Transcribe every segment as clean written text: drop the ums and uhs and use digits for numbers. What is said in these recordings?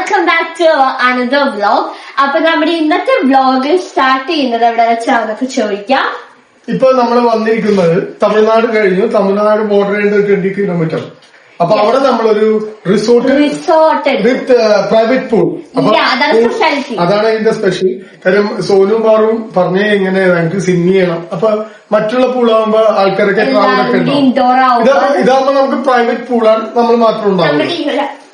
Welcome back to another vlog. അപ്പൊ നമ്മുടെ ഇന്നത്തെ വ്ലോഗ് സ്റ്റാർട്ട് ചെയ്യുന്നത് എവിടെ വെച്ചാണെന്നൊക്കെ ചോദിക്കാം. ഇപ്പൊ നമ്മൾ വന്നിരിക്കുന്നത് തമിഴ്നാട് കഴിഞ്ഞു. Tamil Nadu border 20 kilometre. അപ്പൊ അവിടെ നമ്മളൊരു റിസോർട്ട് വിത്ത് പ്രൈവറ്റ് പൂൾ. അതാണ് ഇതിന്റെ സ്പെഷ്യൽ. കാര്യം സോനും പാറും പറഞ്ഞേ എങ്ങനെ ഞങ്ങൾക്ക് സ്വിം ചെയ്യണം. അപ്പൊ മറ്റുള്ള പൂളാകുമ്പോ ആൾക്കാരൊക്കെ ഇതാകുമ്പോ നമുക്ക് പ്രൈവറ്റ് പൂളാണ്, നമ്മൾ മാത്രം ഉണ്ടാവും.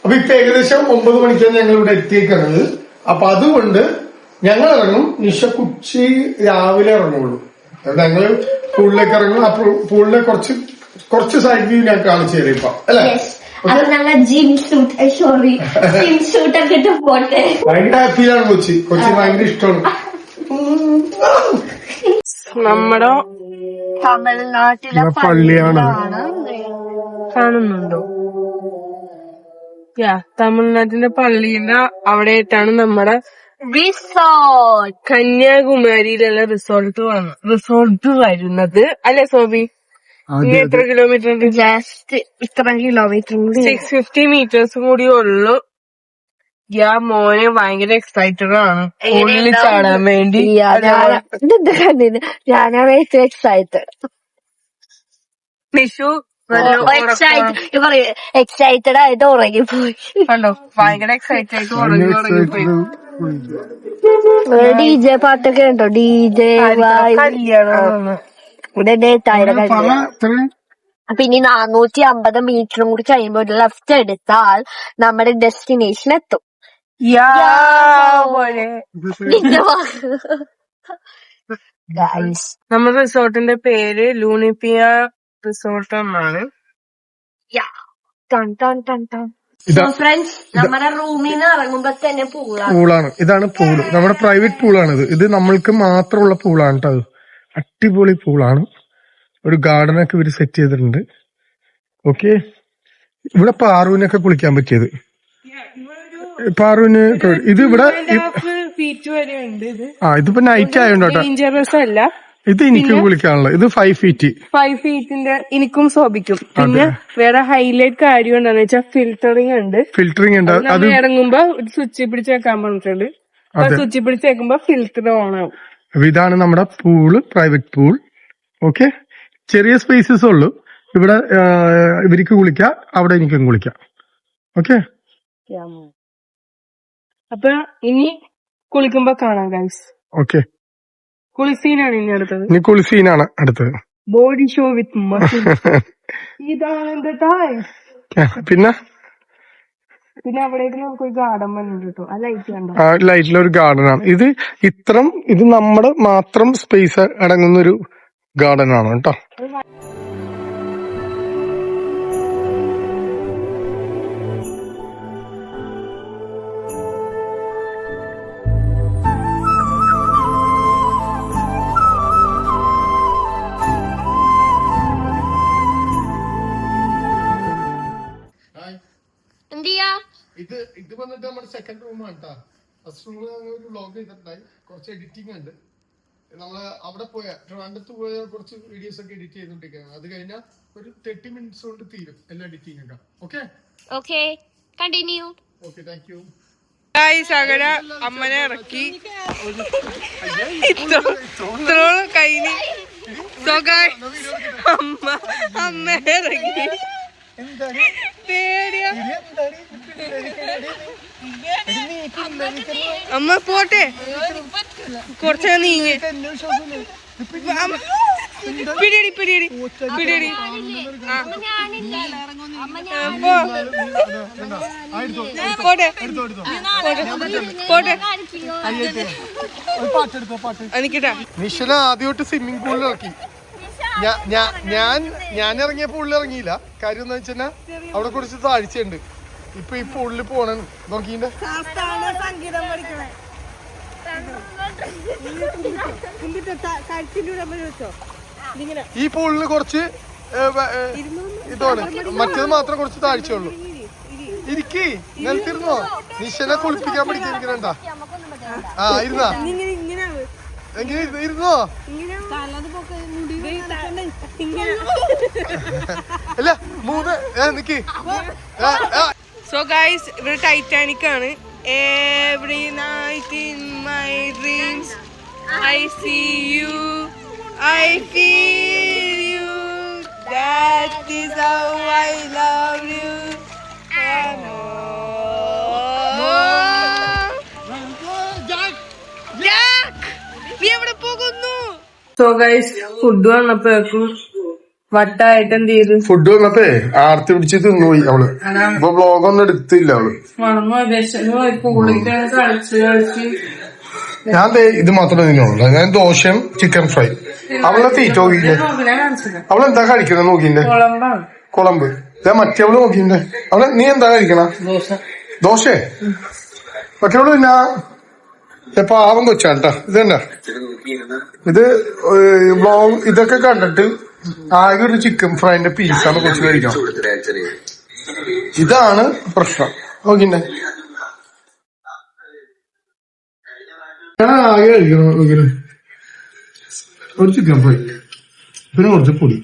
അപ്പൊ ഇപ്പൊ ഏകദേശം 9 മണിക്കാണ് ഞങ്ങൾ ഇവിടെ എത്തിയേക്കുന്നത്. അപ്പൊ അതുകൊണ്ട് ഞങ്ങൾ ഇറങ്ങും. നിഷ കുച്ചി രാവിലെ ഇറങ്ങുള്ളൂ. ഞങ്ങൾ പൂളിലേക്ക് ഇറങ്ങും. ആ പൂളിലെ കുറച്ച് സൈഡ് വ്യൂ ഞാൻ കാണിച്ചു തരാം ഇപ്പൊ, അല്ലെ? ഭയങ്കര ഹാപ്പിയാണ് കൊച്ചി ഭയങ്കര ഇഷ്ടമാണ്. നമ്മുടെ തമിഴ്നാട്ടിലെ പള്ളിയാണ് കാണുന്നുണ്ടോ? തമിഴ്നാട്ടിന്റെ പള്ളിയുടെ അവിടെയായിട്ടാണ് നമ്മുടെ റിസോർട്ട്, കന്യാകുമാരിയിലുള്ള റിസോർട്ട് വരുന്നത്, അല്ലെ സോബി? ഇനി എത്ര കിലോമീറ്റർ ഉണ്ട്? ജസ്റ്റ് ഇത്ര കിലോമീറ്റർ 650 മീറ്റേഴ്സ് കൂടി ഉള്ളു. മോനെ ഭയങ്കര എക്സൈറ്റഡ് ആണ് ഉള്ളിൽ ചാടാൻ വേണ്ടി. ഞാനാണ് എക്സൈറ്റഡ്. നിഷു എക്സൈറ്റഡ് ആയിട്ട് ഉറങ്ങിപ്പോയി. കണ്ടോ, ഭയങ്കര എക്സൈറ്റഡ് ആയിട്ട് ഉറങ്ങിപ്പോയി. DJ പാട്ടൊക്കെ ഉണ്ടോ? DJ കല്യാണം. പിന്നെ 450 മീറ്ററും കൂടി കഴിയുമ്പോൾ ഒരു ലെഫ്റ്റ് എടുത്താൽ നമ്മുടെ ഡെസ്റ്റിനേഷൻ എത്തും. നമ്മുടെ റിസോർട്ടിന്റെ പേര് ലൂണിപ്പിയ റിസോർട്ട് എന്നാണ്. ഫ്രണ്ട്സ്, നമ്മുടെ റൂമിൽ നിന്ന് ഇറങ്ങുമ്പോ തന്നെ പൂളാണ്. ഇതാണ് പൂള്, നമ്മുടെ പ്രൈവറ്റ് പൂളാണിത്. ഇത് നമ്മൾക്ക് മാത്രമുള്ള പൂളാണ് കേട്ടോ. അടിപൊളി പൂളാണ്. ഒരു ഗാർഡനൊക്കെ ഇവര് സെറ്റ് ചെയ്തിട്ടുണ്ട്. ഓക്കെ, ഇവിടെ പാറുവിനൊക്കെ കുളിക്കാൻ പറ്റിയത്. പാറുവിന് ഇത് ഇവിടെ ഇതിപ്പോ നൈറ്റ് ആയോണ്ടോ ഇത് എനിക്കും കുളിക്കാനുള്ള. ഇത് 5 ഫീറ്റ് 5 ഫീറ്റിന്റെ എനിക്കും ശോഭിക്കും. പിന്നെ വേറെ ഹൈലൈറ്റ് കാര്യം എന്താന്ന് വെച്ചാൽ ഫിൽറ്ററിംഗ് ഉണ്ട്. അത് ഇറങ്ങുമ്പോ സ്വിച്ച് പിടിച്ച് വെക്കാൻ പറഞ്ഞിട്ടുണ്ട്. സ്വിച്ച് പിടിച്ച് വെക്കുമ്പോ ഫിൽറ്റർ ഓൺ ആവും. ഇതാണ് നമ്മുടെ പൂള്, പ്രൈവറ്റ് പൂൾ. ഓക്കെ, ചെറിയ സ്പേസസ് ഉള്ളു. ഇവിടെ ഇവർക്ക് കുളിക്കാം, അവിടെ എനിക്കും കുളിക്കാം. ഓക്കെ, അപ്പൊ ഇനി കുളിക്കുമ്പോ കാണാം ഗൈസ്. ഓക്കെ, കുളിസീനാണ് ഇനി അടുത്തത്. ഇനി കുളിസീനാണ് അടുത്തത്. Body show with muscle. ഇതാണ് പിന്നെ അവിടേക്ക് നമുക്കൊരു ഗാർഡൻ വന്നിട്ട് കേട്ടോ. ആ ലൈറ്റ് കണ്ടോ? ആ ലൈറ്റിലൊരു ഗാർഡൻ ആണ് ഇത്. ഇത് നമ്മുടെ മാത്രം സ്പേസ് അടങ്ങുന്ന ഒരു ഗാർഡൻ ആണ് കേട്ടോ. ഇത് വന്നിട്ട് നമ്മുടെ സെക്കൻഡ് റൂമാണ് കേട്ടോ. ഫസ്റ്റ് റൂമിൽ ഒരു വ്ലോഗ് ചെയ്തിട്ടുണ്ടായി, കുറച്ച് എഡിറ്റിംഗ് ഉണ്ട്. നമ്മള് അവിടെ ട്രിവാൻഡ്രത്ത് പോയ കുറച്ച് വീഡിയോസ് ഒക്കെ എഡിറ്റ് ചെയ്തോണ്ടിരിക്കുകയാണ്. അത് കഴിഞ്ഞാൽ ഒരു 30 മിനിറ്റ്സ് കൊണ്ട് തീരും എല്ലാ എഡിറ്റിംഗ് ഒക്കെ. Okay, continue. Okay, thank you. അങ്ങനെ അമ്മനെ ഇറക്കി ഇത്രോളം കഴിഞ്ഞ് അമ്മ ഇറക്കി. അമ്മ പോട്ടെ, കുറച്ച് നീങ്ങി. പിടിയടി പോട്ടെ എനിക്കിട്ടാ. നിഷന ആദ്യമായിട്ട് സ്വിമ്മിംഗ് പൂളിൽ ഇറക്കി. ഞാൻ ഇറങ്ങിയ പൂളിൽ ഇറങ്ങിയില്ല. കാര്യം എന്താ വെച്ചാൽ അവിടെ കുറച്ച് താഴ്ചയുണ്ട്. ഇപ്പൊ ഈ പൂളിൽ പോണ നോക്കിന്റെ ഈ പൂളിന് കുറച്ച് ഇതാണ്. മറ്റേത് മാത്രം കുറച്ച് താഴ്ചയുള്ളൂ. ഇരിക്കേ, നിലത്തിരുന്നോ? നിഷനെ കുളിപ്പിക്കാൻ പഠിക്കാ. ഇരുന്നാ എങ്ങനെ ഇരുന്നോ? സോ ഗൈസ്, ഇവിടെ ടൈറ്റാനിക് ആണ്. Every night in my dreams, I see you, I feel you. That is how I love you. So guys food വന്നപ്പോഴേക്കും വട്ടായിട്ട് എന്ത് ചെയ്തു? ഫുഡ് വന്നപ്പേ ആർത്തി പിടിച്ച് തിന്നുപോയി അവള്. ഇപ്പൊ ബ്ലോഗ് ഒന്നും എടുത്തില്ല അവള്. ഞാൻ ഇത് മാത്രമേ തിന്നുള്ളൂ. ഞാൻ ദോശയും ചിക്കൻ ഫ്രൈ. അവളെ തീറ്റ നോക്കിയില്ലേ? അവളെന്താ കഴിക്കണ നോക്കിന്റെ? കുളമ്പ്. ഞാൻ മറ്റവള് നോക്കിന്റെ. അവളെ നീ എന്താ കഴിക്കണ? ദോശ. മറ്റവള് പിന്നെ പാവം കൊച്ചാട്ടാ. ഇതെന്നാ ഇത് ബ്ലോഗ് ഇതൊക്കെ കണ്ടിട്ട് ആകെ ഒരു ചിക്കൻ ഫ്രൈന്റെ പീസാണ് കൊച്ചു കഴിക്കണം. ഇതാണ് പ്രശ്നം. നോക്കിന്നെ ഞാൻ ആകെ കഴിക്കണം. നോക്കിന് ഒരു ചിക്കൻ ഫ്രൈ പിന്നെ കുറച്ച് പൊടി.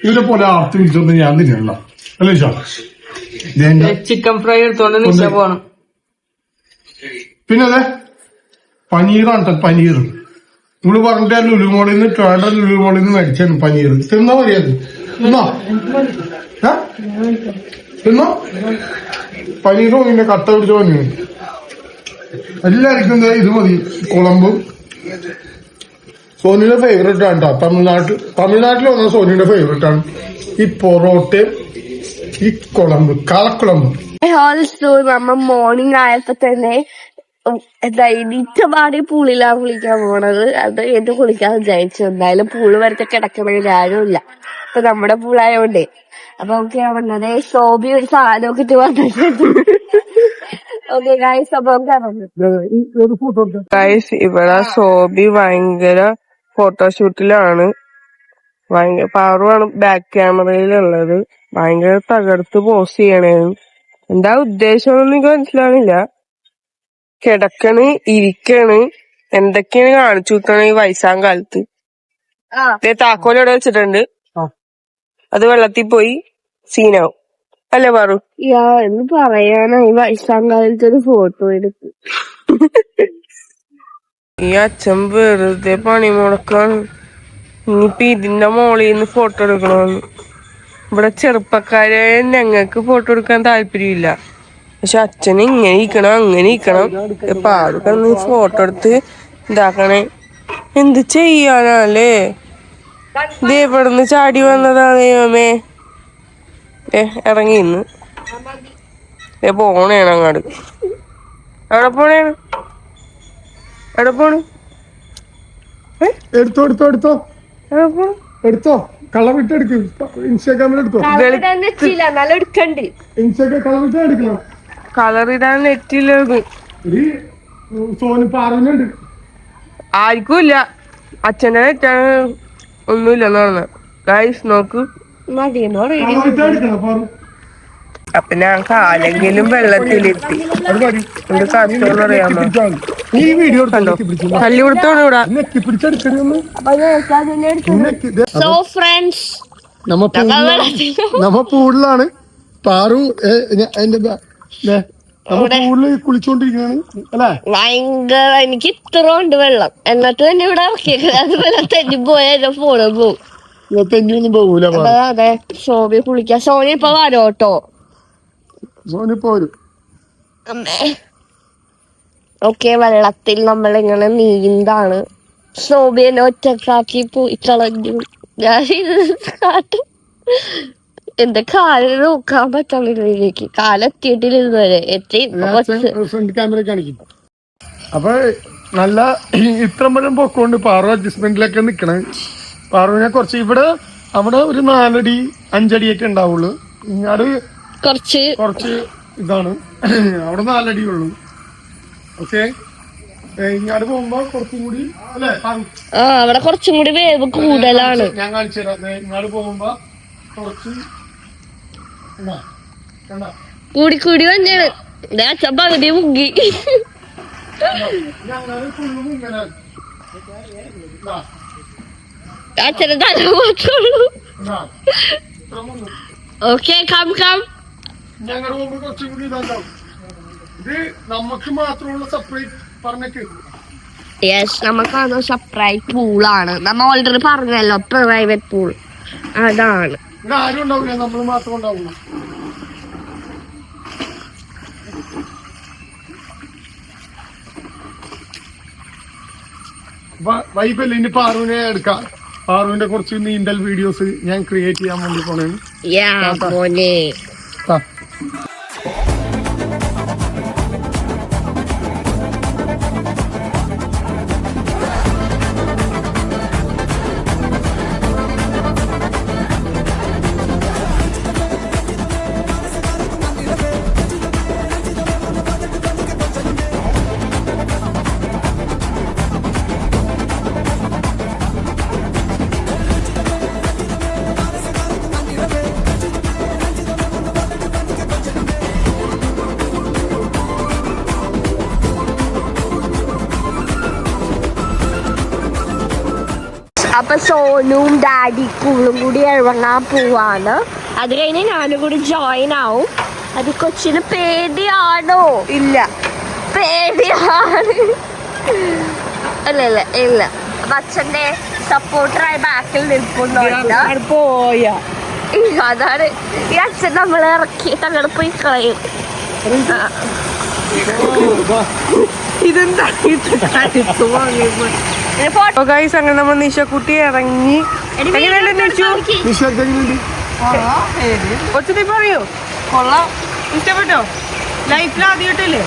ഇതിനെ പോലെ ആർത്തി വിളിച്ചൊന്നും ഞാൻ തിന്നല്ല അല്ലേ? ചിക്കൻ ഫ്രൈ എടുത്തോണ്ട് നിശ പോണം. പിന്നെ അതെ പനീറാണ്. പനീർ നമ്മള് പറഞ്ഞ ലുലുമോളിന്ന് ട്രാൻഡർ ലുലുമോളിന്ന് മേടിച്ചാണ് പനീർ. തിന്നാ മതിയത്. തിന്നോ തിന്നോ പനീറും ഇങ്ങനെ കട്ട പിടിച്ച പനീർ. എല്ലാവർക്കും ഇത് മതി. കുളമ്പും സോനിയുടെ ഫേവറേറ്റ് ആണ് കേട്ടോ. തമിഴ്നാട്ടിൽ വന്ന സോനിയുടെ ഫേവറേറ്റ് ആണ് ഈ പൊറോട്ടയും ഈ കുളമ്പ്, കളക്കുളമ്പ്. ഓൾസോ നമ്മ മോർണിംഗ് ആയപ്പോ തന്നെ എണീറ്റ പാടി പൂളിലാണ് കുളിക്കാൻ പോണത്. അത് എന്നെ കുളിക്കാൻ വിചാരിച്ചു. എന്തായാലും പൂള് വരത്തെ കിടക്കണ കാര്യമില്ല. ഇപ്പൊ നമ്മുടെ പൂളായോണ്ടേ അപ്പൊ നമുക്ക് വന്നത് ശോഭി ഒരു സാധനമൊക്കെ ഇട്ട് വന്നിട്ടുണ്ട്. ഓക്കെ ഗൈസ്, അപ്പൊ ഗൈസ് ഇവിടെ ശോഭി ഭയങ്കര ഫോട്ടോഷൂട്ടിലാണ്. ഭയങ്കര പാറുവാണ് ബാക്ക് ക്യാമറയിലുള്ളത്. ഭയങ്കര തകർത്ത് പോസ്റ്റ് ചെയ്യണേന്ന്. എന്താ ഉദ്ദേശം എനിക്ക് മനസ്സിലാവില്ല. കിടക്കണ്, ഇരിക്കണ്, എന്തൊക്കെയാണ് കാണിച്ചു കൂട്ടണ ഈ വയസ്സാം കാലത്ത്. താക്കോൽ ഇവിടെ വെച്ചിട്ടുണ്ട്. അത് വെള്ളത്തിൽ പോയി സീനാവും അല്ലേ പാറു? എന്ന് പറയാനാ ഈ വയസ്സാം കാലത്ത് ഒരു ഫോട്ടോ എടുത്ത്. ഈ അച്ഛൻ വെറുതെ പണി മുടക്കാണ്. ഇനിയിപ്പൊ ഇതിന്റെ മോളിൽ നിന്ന് ഫോട്ടോ എടുക്കണമെന്ന്. ഇവിടെ ചെറുപ്പക്കാരെ ഞങ്ങൾക്ക് ഫോട്ടോ എടുക്കാൻ താല്പര്യമില്ല. പക്ഷെ അച്ഛന് ഇങ്ങനെ ഇരിക്കണം അങ്ങനെ ഇരിക്കണം. പാടൊക്കെ ഫോട്ടോ എടുത്ത് ഇതാക്കണേ. എന്ത് ചെയ്യാനല്ലേ? ഇത് എവിടുന്ന് ചാടി വന്നതാണ് ദൈവമേ. ഇറങ്ങി ഇന്ന് പോണേണ് അങ്ങാട്. എവിടെ പോണേണ്? എവിടെ പോണ്? എടുത്തോ എടുത്തോ എടുത്തോ എടുത്തോ. കളറിട്ട് എടുക്കും. ഇൻസ്റ്റാഗ്രാമിൽ എടുത്തോ. കളറിട്ട് എടുക്കണം. കളറിടാൻ നെറ്റില്ല. സോനി പാറുന്നുണ്ട്. ആർക്കും ഇല്ല. അച്ഛൻ്റെ നെറ്റാണ് ഒന്നുമില്ലെന്ന് പറഞ്ഞത്. ഗൈസ് നോക്ക്. അപ്പൊ ഞാൻ കാലെങ്കിലും വെള്ളത്തിലെത്തി. എന്ത് കഷ്ടമെന്ന് അറിയാമോ? തല്ലി കൊടുത്തോണ്ട് ഇവിടെ. സോ ഫ്രണ്ട്സ്, നമ്മ പൂളിലാണ്. പാറു പൂളില് കുളിച്ചോണ്ടിരിക്കുകയാണ് അല്ലേ? ഭയങ്കര എനിക്ക് ഇത്ര ഉണ്ട് വെള്ളം. എന്നിട്ട് തന്നെ ഇവിടെ ഇറക്കിയത്. അതുപോലെ തെന്നി പോയാൽ ഫോണ് പോകും. തെന്നിയൊന്നും പോകൂല. അതെ, സോബി കുളിക്കാം. സോനി ഇപ്പൊ വരോട്ടോ. സോനി പോരും. ഓക്കെ, വെള്ളത്തിൽ നമ്മളിങ്ങനെ നീന്താണ്. സോബി എന്നെ ഒറ്റക്കാക്കി പോയി കളഞ്ഞു. ഞാൻ കാട്ടും. എന്റെ കാല് നോക്കാൻ പറ്റുന്നില്ല. എനിക്ക് കാലെത്തിയിട്ടില്ല ഇതുവരെ. ഫ്രണ്ട് ക്യാമറ കാണിക്കും. അപ്പൊ നല്ല ഇത്രമ്പഴം പൊക്കോണ്ട് പാറു അഡ്ജസ്റ്റ്മെന്റിലൊക്കെ നിക്കണേ. പാറുവിനെ കുറച്ച് ഇവിടെ അവിടെ ഒരു 4 അടി 5 അടിയൊക്കെ ഉണ്ടാവുള്ളൂ. ഇങ്ങാട് കുറച്ച് ഇതാണ്. അവിടെ 4 അടിയുള്ളൂ. ഓക്കെ, ഇങ്ങാട് പോകുമ്പോ കുറച്ചും കൂടി അല്ലേ? അവിടെ കുറച്ചും കൂടി വേവ് കൂടുതലാണ്. ഞാൻ കാണിച്ചു തരാം. ഇങ്ങാട് പോകുമ്പോ കുറച്ച് കൂടി വന്നാണ്. അച്ഛൻ പകുതി മുങ്ങി. അച്ഛനെ തല മാത്രമുള്ളൂ. ഓക്കെ, കം ഞങ്ങളുടെ പോകുമ്പോ കുറച്ചും കൂടി ഇതാക്കാം. ഇത് നമുക്ക് മാത്രമുള്ള സെപ്പറേറ്റ് പറഞ്ഞേക്ക്. യെസ്, നമുക്കത് സെപ്പറേറ്റ് പൂളാണ്. നമ്മ ഓൾറെഡി പറഞ്ഞല്ലോ, പ്രൈവറ്റ് പൂൾ അതാണ്. ഇവിടെ ആരും ഉണ്ടാവില്ല, നമ്മൾ മാത്രം ഉണ്ടാവുള്ളൂ. വൈബല്ലേ, ഇനി പാറുവിനെ എടുക്കാം. പാറുവിന്റെ കുറച്ച് നീന്തൽ വീഡിയോസ് ഞാൻ ക്രിയേറ്റ് ചെയ്യാൻ വേണ്ടി പോണേ. അപ്പൊ സോനുവും ഡാഡി പൂളും കൂടി ഇറങ്ങാൻ പോവാണ്. അത് കഴിഞ്ഞ് ഞാനും കൂടി ജോയിൻ ആവും. അത് കൊച്ചിന് പേടിയാണോ? ഇല്ല, പേടിയാണ്. ഇല്ല ഇല്ല ഇല്ല. അച്ഛന്റെ സപ്പോർട്ടറായി ബാക്കിൽ നിൽക്കുന്നില്ല. പോയാ അതാണ് ഈ അച്ഛൻ നമ്മളെ ഇറക്കിയിട്ട് അങ്ങനെ പോയി കളയും. ഇതെന്താ അങ്ങനെ നമ്മൾ നിഷക്കുട്ടി ഇറങ്ങി. എങ്ങനെയുണ്ട് നിഷു? ഒത്തിരി പറയൂ. കൊള്ളാം, ഇഷ്ടപ്പെട്ടോ? ലൈഫിൽ ആദ്യമായിട്ടല്ലേ?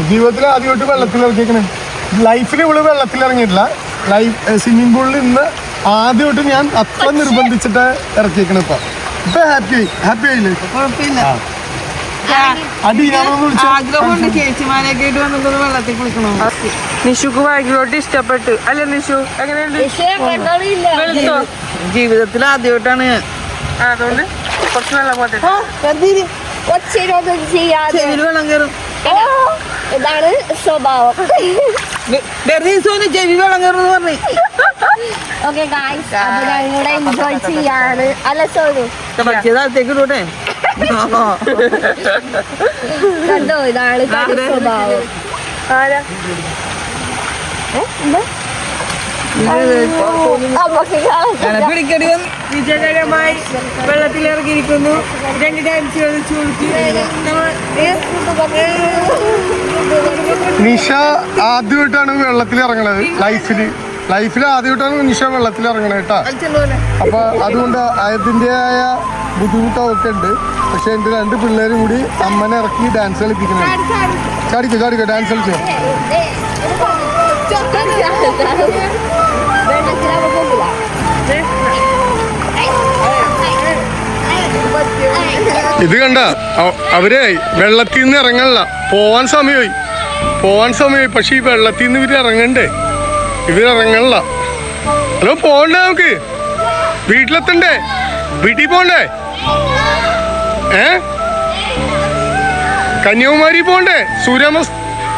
ജീവിതത്തിൽ ആദ്യമായിട്ട് വെള്ളത്തിൽ ഇറക്കിയേക്കണേ. ലൈഫിൽ ഇവള് വെള്ളത്തിൽ ഇറങ്ങിയിട്ടില്ല. സ്വിമ്മിംഗ് പൂളിൽ നിന്ന് ആദ്യമായിട്ട് ഞാൻ അത്ര നിർബന്ധിച്ചിട്ട് ഇറക്കിയേക്കണ. ഇപ്പൊ ഹാപ്പി ആയില്ലേ? ആഗ്രഹമുണ്ട് ചേച്ചിമാരെയൊക്കെ ആയിട്ട് വന്നിട്ട് വെള്ളത്തിൽ കുളിക്കണോ. നിഷുക്ക് ഭയങ്കരമായിട്ട് ഇഷ്ടപ്പെട്ടു അല്ലേ നിഷു? എങ്ങനെയുണ്ട്? ജീവിതത്തിൽ ആദ്യമായിട്ടാണ് ഞാൻ. അതുകൊണ്ട് കുറച്ച് വെള്ളം പോട്ടെ. വെള്ളം കയറും. ഇതാണ് സ്വഭാവം. ചെവി വെള്ളം കയറും പറഞ്ഞു. ഓക്കെ ഗായ്സ്, അപ്പൊ ഞങ്ങളുടെ എൻജോയ് ചെയ്യാണ് അല്ല സോനു? പറ്റിയതാഴത്തേക്ക് ഇടൂട്ടെ. കണ്ടോ, ഇതാണ് സ്വഭാവം. പിടിക്കടി വിജയകരമായി വെള്ളത്തിൽ ഇറങ്ങിയിരിക്കുന്നു. 2 ഡാൻസ് കളിച്ചു. നിഷ ആദ്യമായിട്ടാണ് വെള്ളത്തിൽ ഇറങ്ങണത്. ലൈഫിൽ ആദ്യമായിട്ടാണ് നിഷ വെള്ളത്തിൽ ഇറങ്ങണത് കേട്ടാ. അപ്പൊ അതുകൊണ്ട് അതിൻ്റെതായ ബുദ്ധിമുട്ടൊക്കെ ഉണ്ട്. പക്ഷെ എന്റെ 2 പിള്ളേരും കൂടി അമ്മനെ ഇറക്കി ഡാൻസ് കളിപ്പിക്കുന്നുണ്ട്. ചാടിക്കോ ഡാൻസ് കളിച്ചോ. ഇത് കണ്ട, അവരെ വെള്ളത്തിൽ നിന്ന് ഇറങ്ങണില്ല. പോവാൻ സമയമായി. പക്ഷെ ഈ വെള്ളത്തിൽ നിന്ന് ഇവരിറങ്ങണ്ടേ? ഇവരിറങ്ങണില്ല. ഹലോ, പോണ്ടേ? നമുക്ക് വീട്ടിലെത്തണ്ടേ? വീട്ടിൽ പോണ്ടേ? കന്യാകുമാരി പോണ്ടേ?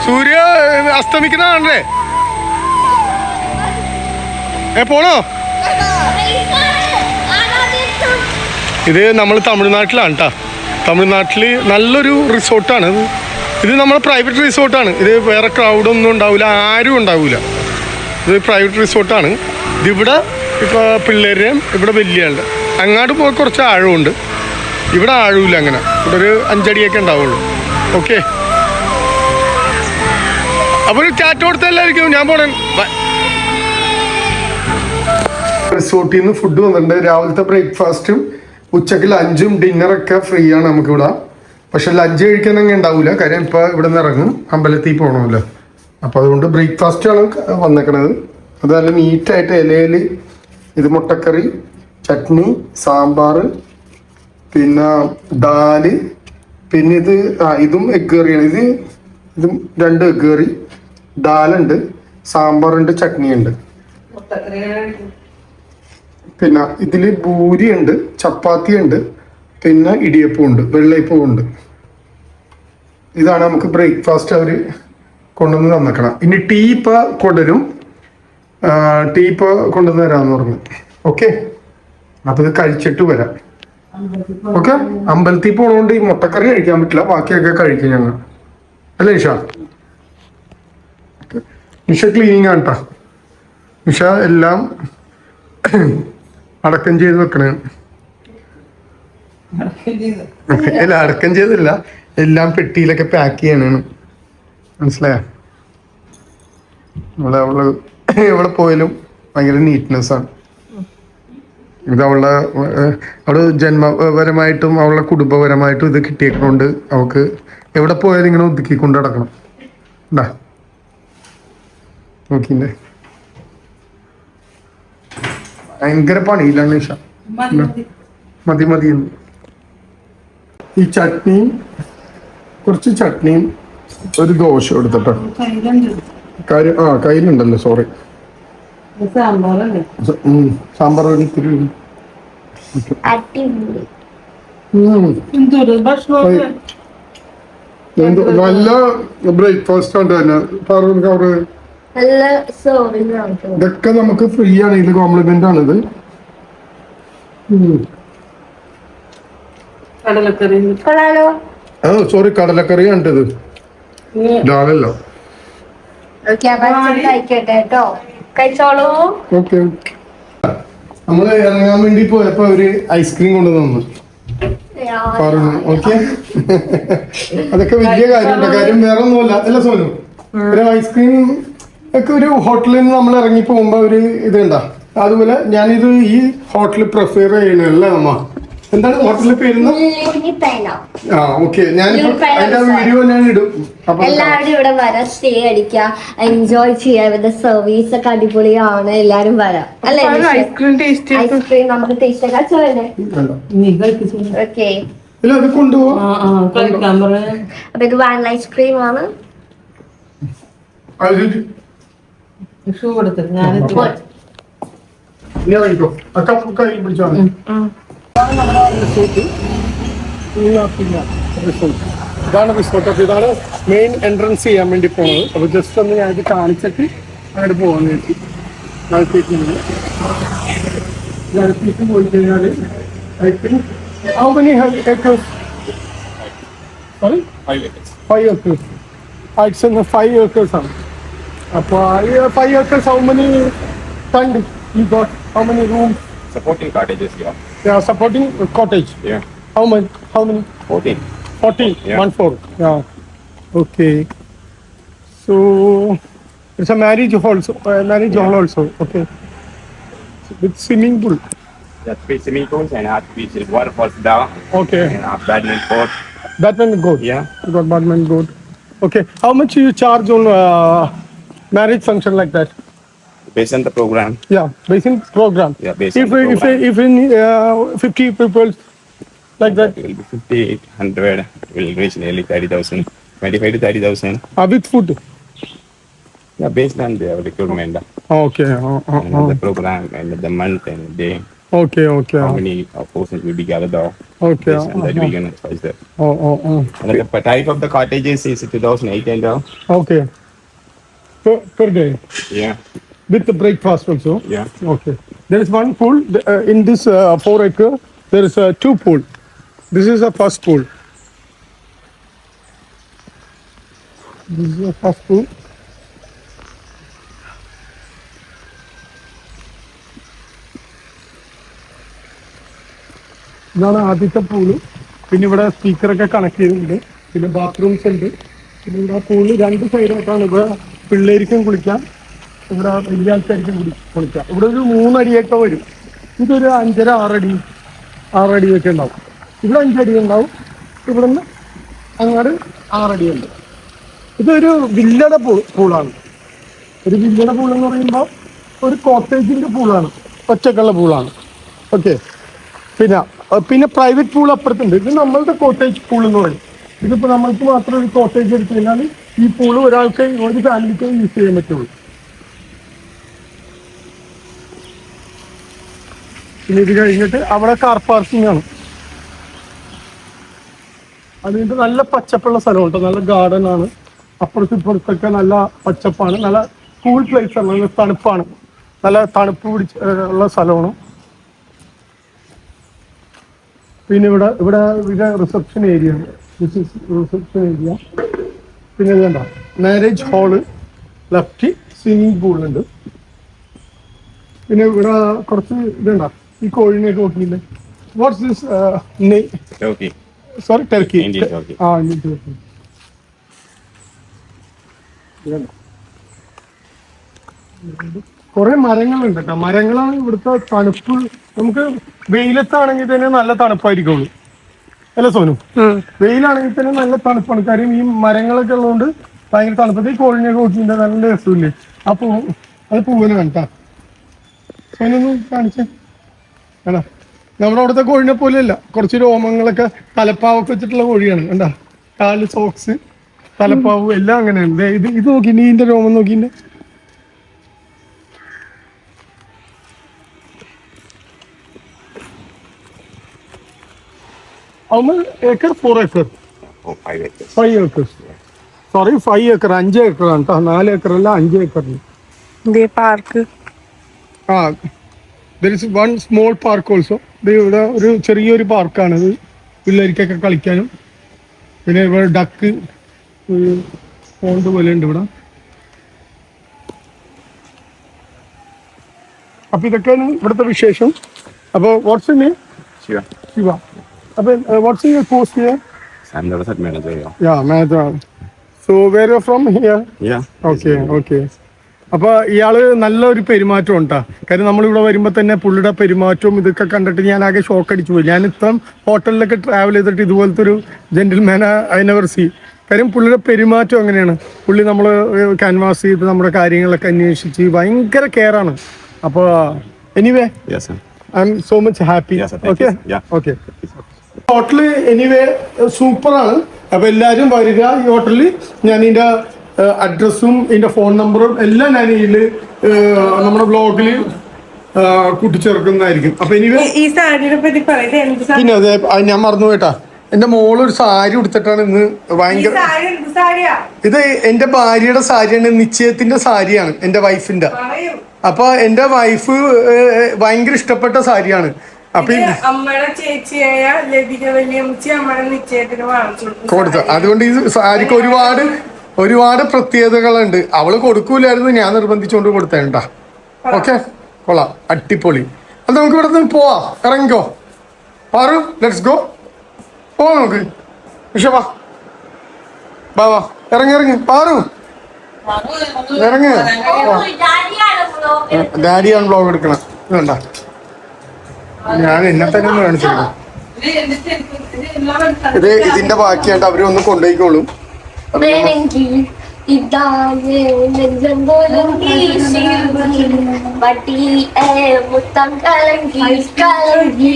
സൂര്യ അസ്തമിക്കുന്നതാണല്ലേ? പോണോ? ഇത് നമ്മൾ തമിഴ്നാട്ടിലാണ് കേട്ടോ. തമിഴ്നാട്ടിൽ നല്ലൊരു റിസോർട്ടാണ് ഇത്. നമ്മൾ പ്രൈവറ്റ് റിസോർട്ടാണ് ഇത്. വേറെ ക്രൗഡൊന്നും ഉണ്ടാവില്ല, ആരും ഉണ്ടാവില്ല. ഇത് പ്രൈവറ്റ് റിസോർട്ടാണ്. ഇതിവിടെ ഇപ്പോൾ പിള്ളേരുടെയും ഇവിടെ വലിയ ആളുടെ അങ്ങോട്ട് പോയി കുറച്ച് ആഴമുണ്ട്. ഇവിടെ ആഴമില്ല അങ്ങനെ. ഇവിടെ ഒരു 5 അടിയൊക്കെ ഉണ്ടാവുള്ളൂ. ഓക്കെ, അപ്പോൾ ഒരു ചാറ്റ് കൊടുത്തല്ലായിരിക്കും ഞാൻ പോണേ. റിസോർട്ടിൽ നിന്ന് ഫുഡ് വന്നിട്ടുണ്ട്. രാവിലത്തെ ബ്രേക്ക്ഫാസ്റ്റും ഉച്ചക്ക് ലഞ്ചും ഡിന്നറൊക്കെ ഫ്രീ ആണ് നമുക്കിവിടെ. പക്ഷെ ലഞ്ച് കഴിക്കാൻ അങ്ങനെ ഉണ്ടാവില്ല. കാര്യം ഇപ്പോൾ ഇവിടെ നിന്ന് ഇറങ്ങും, അമ്പലത്തിൽ പോകണമല്ലോ. അപ്പോൾ അതുകൊണ്ട് ബ്രേക്ക്ഫാസ്റ്റാണ് വന്നേക്കണത്. അത് നല്ല നീറ്റായിട്ട് ഇലയിൽ ഇത് മുട്ടക്കറി, ചട്നി, സാമ്പാർ, പിന്നെ ദാല്, പിന്നെ ഇതും എഗ് കറിയാണ്. ഇതും 2 എഗ് കറി, ദാലുണ്ട്, സാമ്പാറുണ്ട്, ചട്നിയുണ്ട്. പിന്നെ ഇതിൽ പൂരിയുണ്ട്, ചപ്പാത്തിയുണ്ട്, പിന്നെ ഇടിയപ്പമുണ്ട്, വെള്ളയപ്പമുണ്ട്. ഇതാണ് നമുക്ക് ബ്രേക്ക്ഫാസ്റ്റ് അവർ കൊണ്ടുവന്ന് തന്നേക്കണം. ഇനി ടീ ഇപ്പോൾ കൊണ്ടുവരും. ടീ ഇപ്പോൾ കൊണ്ടുവന്ന് തരാമെന്ന് പറഞ്ഞു. ഓക്കെ, അപ്പോൾ ഇത് കഴിച്ചിട്ട് വരാം. ഓക്കെ. അമ്പലത്തിൽ പോണോണ്ട് ഈ മുട്ടക്കറി കഴിക്കാൻ പറ്റില്ല, ബാക്കിയൊക്കെ കഴിക്കും ഞങ്ങൾ, അല്ലേ നിഷ? നിഷ ക്ലീനിങ് ആണ് കേട്ടോ. നിഷ എല്ലാം അടക്കം ചെയ്ത് വെക്കണേ. അല്ല, അടക്കം ചെയ്തില്ല, എല്ലാം പെട്ടിയിലൊക്കെ പാക്ക് ചെയ്യണേണ്. മനസ്സിലായോ? അവള് എവിടെ പോയാലും ഭയങ്കര നീറ്റ്നെസ് ആണ്. ഇത് അവള് ജന്മപരമായിട്ടും അവളുടെ കുടുംബപരമായിട്ടും ഇത് കിട്ടിയേക്കൊണ്ട് അവൾക്ക് എവിടെ പോയാലും ഇങ്ങനെ ഒതുക്കിക്കൊണ്ട് നടക്കണം. ഉണ്ടാ നോക്കിണ്ടേ, ഭയങ്കര പണിയില്ല നിഷ. മതി മതി. ഈ ചട്നിയും കുറച്ച് ചട്നിയും ഒരു ദോശ എടുത്തിട്ടോ. കയ്യിലുണ്ടല്ലോ, സോറി. സാമ്പാർ നല്ല ബ്രേക്ക്ഫാസ്റ്റ് ആണ് തന്നെ. ഇതൊക്കെ നമുക്ക് ഫ്രീ ആണ്, ഇത് കോംപ്ലിമെന്റ് ആണിത്. സോറി, കടലക്കറി കണ്ടത് ഡാലല്ലോ. ഓക്കെ. നമ്മള് ഇറങ്ങാൻ വേണ്ടി പോയപ്പോ അവര് ഐസ്ക്രീം കൊണ്ടുവന്നു. ഓക്കെ. അതൊക്കെ വലിയ കാര്യമുണ്ട്. കാര്യം വേറെ ഒന്നുമല്ല, അല്ല സോനു? ഒരു ഐസ്ക്രീം ഒക്കെ ഒരു ഹോട്ടലിൽ നിന്ന് നമ്മൾ ഇറങ്ങി പോകുമ്പോ ഒരു ഇതുണ്ടാ. അതുപോലെ ഞാനിത് ഈ ഹോട്ടൽ പ്രിഫർ ചെയ്യണല്ലേ അമ്മ. എന്താണ് ഹോട്ടലിന്റെ പേര്? ഓക്കെ, ഞാനിപ്പോ അതിന്റെ വീഡിയോ ഞാൻ ഇടും. എല്ലാവരും ഇവിടെ വരാം, സ്റ്റേ അടിക്കാം, എൻജോയ് ചെയ്യാം. ഇവരുടെ സർവീസ് ഒക്കെ അടിപൊളിയാണ്. എല്ലാരും വരാം, അല്ലേ? ഐസ്ക്രീം നമുക്ക് ടേസ്റ്റ് ഓക്കെ. അപ്പൊ ഇത് വാനില ഐസ്ക്രീം ആണ്. ഇതാണ് റിസോർട്ട്. അപ്പൊ ഇതാണ് മെയിൻ എൻട്രൻസ് ചെയ്യാൻ വേണ്ടി പോണത്. അപ്പൊ ജസ്റ്റ് ഒന്ന് ഞാൻ ഇത് കാണിച്ചിട്ട് അങ്ങോട്ട് പോകാൻ വേണ്ടി അടുത്തേക്ക് പോയി കഴിഞ്ഞാല് I think how many acres? Sorry? 5 acres. It's in 5 acres ആണ്. അപ്പൊ 5 acres, how many fund you got? How many rooms? Supporting cottages, yeah. Yeah, supporting cottage. Yeah. How many? 14. 40. Yeah. 1-4. Yeah. Okay. So it's a marriage hall also. Okay. With swimming pool. Yeah, 3 swimming pools and art beach is waterfalls down. Okay. And badminton court. Badminton court. Yeah. You got badminton court. Okay. How much you charge on marriage function like that? Based on the program. Yeah, based on program. Yeah, based on the program. If in 50 people like that. It will be 50, 100. It will reach nearly 30,000. 25 to 30,000. With food. Yeah, based on the recruitment. Okay. And the program and the month and the day. Okay. How many persons will be gathered out. Okay. Based on that we can advise that. Okay. And the type of the cottages is 2,800. Okay. Per day. Yeah. With the breakfast also. Yeah. Okay. There is one pool in this 4 acre. There is 2 pool. This is the first pool. This is the first pool. ഇതാണ് ആദ്യത്തെ pool. പിന്നെ ഇവിടെ സ്പീക്കറൊക്കെ connect ചെയ്തിട്ടുണ്ട്. പിന്നെ bathrooms ഉണ്ട്. പിന്നെ ഇവിടെ pool 2 സൈഡായിട്ടാണ്. ഇവിടെ പിള്ളേർക്കും കുളിക്കാം, ഇവിടെ വലിയ ആൾക്കാർക്കും കുളിക്കാം. ഇവിടെ ഒരു 3 അടിയൊക്കെ വരും. ഇതൊരു 5.5 6 അടിയൊക്കെ ഉണ്ടാവും. ഇവിടെ 5 അടി ഉണ്ടാവും. ഇവിടെ നിന്ന് അങ്ങോട്ട് 6 അടിയുണ്ട്. ഇതൊരു വില്ലയുടെ പൂളാണ്. ഒരു വില്ലയുടെ പൂളെന്ന് പറയുമ്പോൾ ഒരു കോട്ടേജിന്റെ പൂളാണ്, ഒറ്റക്കുള്ള പൂളാണ്. ഓക്കെ. പിന്നെ പ്രൈവറ്റ് പൂൾ അപ്പുറത്തുണ്ട്. ഇത് നമ്മളുടെ കോട്ടേജ് പൂൾ എന്ന് പറയും. ഇതിപ്പോൾ നമ്മൾക്ക് മാത്രം ഒരു കോട്ടേജ് എടുത്തു കഴിഞ്ഞാൽ ഈ പൂള് ഒരാൾക്ക് ഒരു ഫാമിലിക്ക് യൂസ് ചെയ്യാൻ പറ്റുള്ളൂ. പിന്നെ ഇത് കഴിഞ്ഞിട്ട് അവിടെ കാർ പാർക്കിംഗ് ആണ്. അതുകൊണ്ട് നല്ല പച്ചപ്പുള്ള സ്ഥലമുണ്ട്, നല്ല ഗാർഡൻ ആണ്. അപ്പുറത്തും ഇപ്പുറത്തൊക്കെ നല്ല പച്ചപ്പാണ്, നല്ല കൂൾ പ്ലേസ് ആണ്, നല്ല തണുപ്പാണ്, നല്ല തണുപ്പ് ഉള്ള സ്ഥലമാണ്. പിന്നെ ഇവിടെ റിസപ്ഷൻ ഏരിയ ഉണ്ട്. Reception area. പിന്നെ ഇതുണ്ട മാരേജ് ഹാള്, ലെഫ്റ്റ് സ്വിമ്മിംഗ് പൂളുണ്ട്. പിന്നെ ഇവിടെ കുറച്ച് ഇതുണ്ട ഈ കോഴിനെയൊക്കെ നോക്കിയില്ലേ. What's this Turkey. Sorry turkey. Indian turkey. Indian turkey. കുറെ മരങ്ങളുണ്ട് കേട്ടോ. മരങ്ങളാണ് ഇവിടുത്തെ തണുപ്പ്. നമുക്ക് വെയിലത്താണെങ്കിൽ തന്നെ നല്ല തണുപ്പായിരിക്കുള്ളൂ അല്ല സോനു? വെയിലാണെങ്കിൽ തന്നെ നല്ല തണുപ്പാണ്. കാര്യം ഈ മരങ്ങളൊക്കെ ഉള്ളതുകൊണ്ട് ഭയങ്കര തണുപ്പത്ത്. ഈ കോഴിനെയൊക്കെ നോക്കിയിട്ട് നല്ല രസമില്ലേ ആ പൂ. അത് പൂവിന് കണ്ടാ സോനൊന്ന് കാണിച്ചേ. കണ്ടാ നമ്മുടെ അവിടുത്തെ കോഴിനെ പോലെയല്ല. കുറച്ച് രോമങ്ങളൊക്കെ തലപ്പാവൊക്കെ വെച്ചിട്ടുള്ള കോഴിയാണ്. കണ്ടാ കാല് സോക്സ് തലപ്പാവ് എല്ലാം അങ്ങനെയാണ്. ഇത് നോക്കി ഇതിന്റെ രോമം നോക്കിന്റെ. How many acre? 4 acre. Oh, 5 acres. 5 acres. Sorry, 5 acre. 5 acre ആണ് കേട്ടോ. 4 acre അല്ല, 5 acre. Park. there is one small park also. ഇവിടെ ഒരു ചെറിയൊരു പാർക്കാണ് ഇത്. പിള്ളേർക്കൊക്കെ കളിക്കാനും. പിന്നെ ഇവിടെ ഡക്ക് പോണ്ട് പോലെ ഉണ്ട് ഇവിടെ. അപ്പൊ ഇതൊക്കെയാണ് ഇവിടുത്തെ വിശേഷം. അപ്പൊ വാട്ട്സ് നെയിം? Shiva. ശിവ. അപ്പൊ what's your post here? I'm the resort manager here. Yeah, manager. So where you from here? Yeah. Okay. അപ്പൊ ഇയാള് നല്ലൊരു പെരുമാറ്റം ഉണ്ടാ. കാര്യം നമ്മളിവിടെ വരുമ്പോ തന്നെ പുള്ളിയുടെ പെരുമാറ്റവും ഇതൊക്കെ കണ്ടിട്ട് ഞാൻ ആകെ ഷോക്ക് അടിച്ചു പോയി. ഞാൻ ഇത്രയും ഹോട്ടലിലൊക്കെ ട്രാവൽ ചെയ്തിട്ട് ഇതുപോലത്തെ ഒരു ജെന്റിൽമാൻ ഐ നെവർ സീ. കാര്യം പുള്ളിയുടെ പെരുമാറ്റം അങ്ങനെയാണ്. പുള്ളി നമ്മൾ ക്യാൻവാസ് ചെയ്ത് നമ്മുടെ കാര്യങ്ങളൊക്കെ അന്വേഷിച്ച് ഭയങ്കര കെയർ ആണ്. അപ്പൊ anyway Yes, sir. I M so much happy. Yes, sir. Thank okay you. Yeah. Okay. Hotel anyway സൂപ്പറാണ്. അപ്പൊ എല്ലാരും വരിക ഈ ഹോട്ടലിൽ. ഞാൻ ഇതിന്റെ അഡ്രസ്സും ഇതിന്റെ ഫോൺ നമ്പറും എല്ലാം ഞാൻ ഇതിൽ നമ്മുടെ ബ്ലോഗിൽ കൂട്ടിച്ചേർക്കുന്നതായിരിക്കും. അപ്പൊ എനിവേ ഈ സാരിയെ പറ്റി പറയുന്നത് പിന്നെ അതെ ഞാൻ മറന്നു പോയിട്ടാ. എന്റെ മോള് ഒരു സാരി ഉടുത്തിട്ടാണ് ഇന്ന് ഭയങ്കര. ഇത് എന്റെ ഭാര്യയുടെ സാരിയാണ്. നിശ്ചയത്തിന്റെ സാരിയാണ് എന്റെ വൈഫിന്റെ. അപ്പൊ എന്റെ വൈഫ് ഭയങ്കര ഇഷ്ടപ്പെട്ട സാരിയാണ്. അപ്പൊ അമ്മയുടെ ചേച്ചിയായ ലതിക വലിയമ്മച്ചി അമ്മയുടെ നിശ്ചയത്തിന് വാങ്ങിച്ചു കൊടുത്തു. അതുകൊണ്ട് ഈ സാരിക്ക് ഒരുപാട് പ്രത്യേകതകളുണ്ട്. അവള് കൊടുക്കൂലായിരുന്നു, ഞാൻ നിർബന്ധിച്ചുകൊണ്ട് കൊടുത്തേണ്ട. ഓക്കെ, കൊള്ളാം, അടിപൊളി. അത് നമുക്ക് ഇവിടെ നിന്ന് പോവാ. ഇറങ്ങിക്കോ പാറു, ലെറ്റ്സ് ഗോ. പോ നമുക്ക്. വിഷവാ വാ ഇറങ്ങി പാറു ഇറങ്ങ്. ഡാഡിയാണ് വ്ലോഗ് എടുക്കണം. വേണ്ട, ഞാൻ എന്നെ തന്നെ ഒന്ന് കാണിച്ചിരുന്നു. ഇതിന്റെ ബാക്കിയായിട്ട് അവര് ഒന്ന് കൊണ്ടുപോയിക്കോളും. മുത്തം കലങ്കി കലങ്കി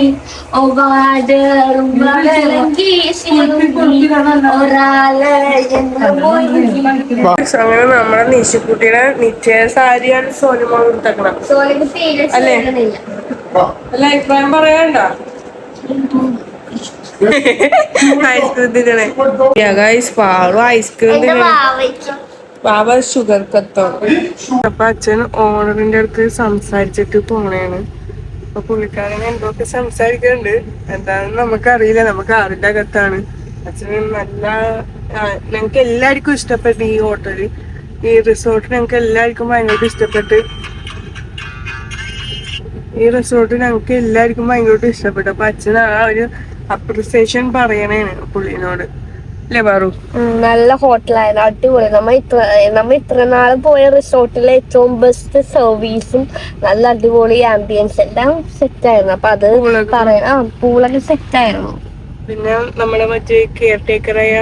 അങ്ങനെ നമ്മുടെ നിശുക്കുട്ടിയുടെ നിശ്ചയ സാരിയാണ് സോനുമോൾ കൊടുത്തേക്കണം അല്ലേ? അല്ല, അഭിപ്രായം പറയണ്ട. ഐസ്ക്രീം പാറു ഐസ്ക്രീം ബാബ ഷുഗർ കത്തോ. അപ്പൊ അച്ഛൻ ഓണറിന്റെ അടുത്ത് സംസാരിച്ചിട്ട് പോണേണ്. അപ്പൊ പുള്ളിക്കാരൻ എന്തൊക്കെ സംസാരിക്കുന്നുണ്ട് എന്താണെന്ന് നമുക്കറിയില്ല. നമുക്ക് ആറിന്റെ അകത്താണ്. അച്ഛന് നല്ല ഞങ്ങക്ക് എല്ലാവർക്കും ഇഷ്ടപ്പെട്ടു ഈ ഹോട്ടല്, ഈ റിസോർട്ട്. ഞങ്ങക്ക് എല്ലാവർക്കും ഭയങ്കര ഇഷ്ടപ്പെട്ടു. അപ്പൊ അച്ഛൻ ആ ഒരു അപ്രിസിയേഷൻ പറയണേണ് പുള്ളിനോട്. അല്ലേ പാറു? നല്ല ഹോട്ടലായിരുന്നു, അടിപൊളി. നമ്മ ഇത്ര നാള് പോയ റിസോർട്ടിലെ ഏറ്റവും ബെസ്റ്റ് സർവീസും നല്ല അടിപൊളി ആംബിയൻസ് എല്ലാം സെറ്റ് ആയിരുന്നു. അപ്പൊ അത് പൂളൊക്കെ സെറ്റ് ആയിരുന്നു. പിന്നെ നമ്മുടെ മറ്റേ കെയർ ടേക്കറായ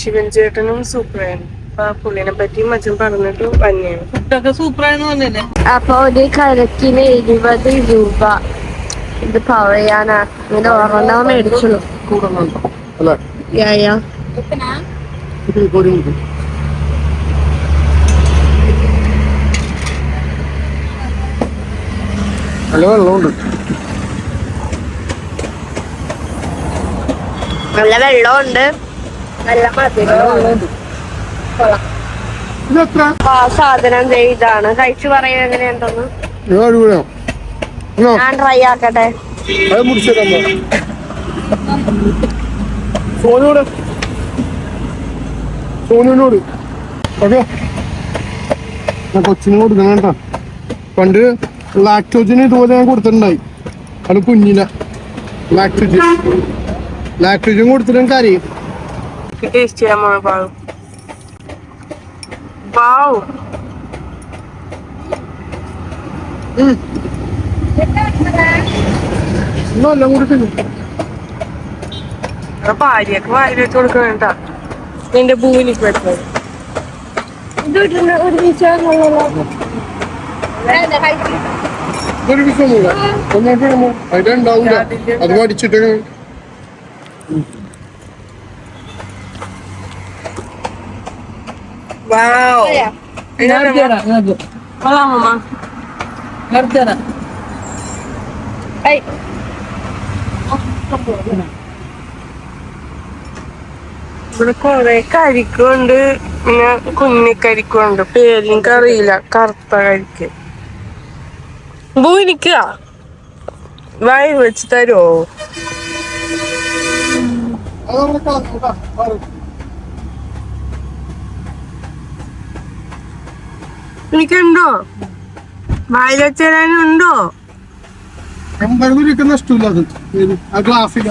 ശിവൻ ചേട്ടനും സൂപ്പറായിരുന്നു. അപ്പൊ ആ പുള്ളിനെ പറ്റി മച്ചൻ പറഞ്ഞിട്ട് തന്നെയാണ്. ഫുഡൊക്കെ സൂപ്പറായെന്ന് പറഞ്ഞില്ലേ? അപ്പൊ ഒരു കരക്കിന് 20 രൂപ. ഇത് പറയാനാ ഇങ്ങനെ ഓർമ്മ മേടിച്ചുള്ളൂ. നല്ല വെള്ളമുണ്ട്. നല്ല വെള്ളമുണ്ട്, നല്ല മധുരമുണ്ട്. ആ സാധനം ഇതാണ്. കഴിച്ചു പറയാൻ എങ്ങനെയുണ്ടെന്ന് ഞാൻ ട്രൈ ആക്കട്ടെ. സോനുവിനോട് ഓക്കെ കൊച്ചിന് കൊടുക്കണം കേട്ടോ. പണ്ട് ലാക്ടോജിന് ഇതുപോലെ ഞാൻ കൊടുത്തിട്ടുണ്ടായി. അത് കുഞ്ഞിനെ ലാക്ടോജൻ കൊടുത്തിട്ടും കരയും. ടേസ്റ്റ് ചെയ്യാൻ പോണ പാവം. വാവ്. എല്ലാം കൂടി തിന്നു. ഭാര്യക്ക് വാരി വെച്ച് കൊടുക്കണ എന്റെ ഭൂമിക്ക് വെച്ചത്. ഒരു വിഷമൊന്നുമില്ല. ഒന്നാമോ അതിലുണ്ടാവില്ല. അത് പഠിച്ചിട്ട് ഇവിടെ കൊറേ കരിക്കുണ്ട്, പിന്നെ കുഞ്ഞിക്കരിക്കുണ്ട്. പേരെനിക്ക് അറിയില്ല. കറുത്ത കരിക്ക്. ഭൂനിക്ക വായി വെച്ച് തരുമോ? എനിക്കുണ്ടോ? വായി വെച്ച് തരാനുണ്ടോ? നഷ്ടമില്ല. അത് ആ ഗ്ലാസ്സില്ല.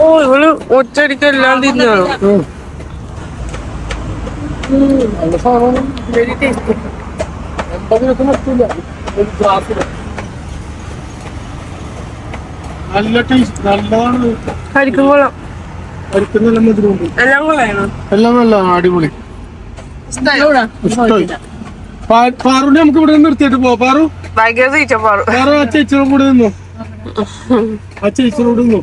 ഓ ഇവള് ഒറ്റടിക്കെല്ലാം തിന്നണം. നല്ല സാധനം. Very taste. 80 നഷ്ടമില്ല. ഒരു ഗ്ലാസ്സില്ല. നല്ല ടേസ്റ്റ്. നല്ലതാണ്. കരിക്കും കൊള്ളാം. കരിക്കും നല്ല മധുരമുണ്ട്. എല്ലാം കൊള്ളാണോ? എല്ലാം നല്ല അടിപൊളി. ഇഷ്ടമായി. പാറുനെ നമുക്ക് ഇവിടെ നിർത്തിയിട്ട് പോവാം. ഭയങ്കര തീറ്റ പാറു. പാറു ആ ചേച്ചിയോടും കൂടെ നിന്നു. ആ ചേച്ചിയോട് നിന്നു.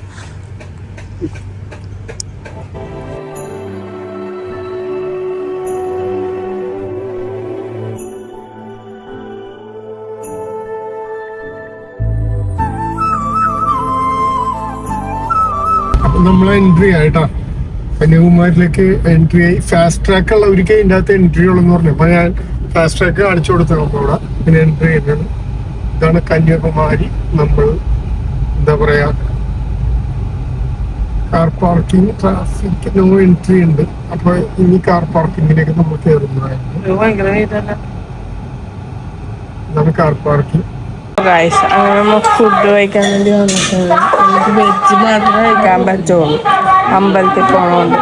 അപ്പൊ നമ്മളെ എൻട്രി ആയിട്ടാ കന്യാകുമാരിയിലേക്ക് എൻട്രി ആയി. ഫാസ്റ്റ് ട്രാക്ക് ഉള്ളവർക്ക് അതിൻ്റെ അകത്ത് എൻട്രി ഉള്ളെന്ന് പറഞ്ഞു. അപ്പൊ ഞാൻ ഫാസ്റ്റ് ട്രാക്ക് കാണിച്ചു കൊടുത്തു. നമ്മളിവിടെ പിന്നെ എൻട്രി ചെയ്യുന്നത് ഇതാണ് കന്യാകുമാരി. നമ്മൾ എന്താ പറയാ car parking, traffic no entry ഉണ്ട്. അപ്പൊ ഇനി കാർ പാർക്കിങ്ങിലേക്ക് നമ്മൾ കയറുന്നതായിരുന്നു. ഇതാണ് കാർ പാർക്കിംഗ്. അങ്ങനെ ഫുഡ് കഴിക്കാൻ വേണ്ടി വന്നിട്ടുണ്ട്. നമുക്ക് വെജ് മാത്രമേ കഴിക്കാൻ പറ്റുള്ളൂ. അമ്പലത്തിൽ പോകണോണ്ട്.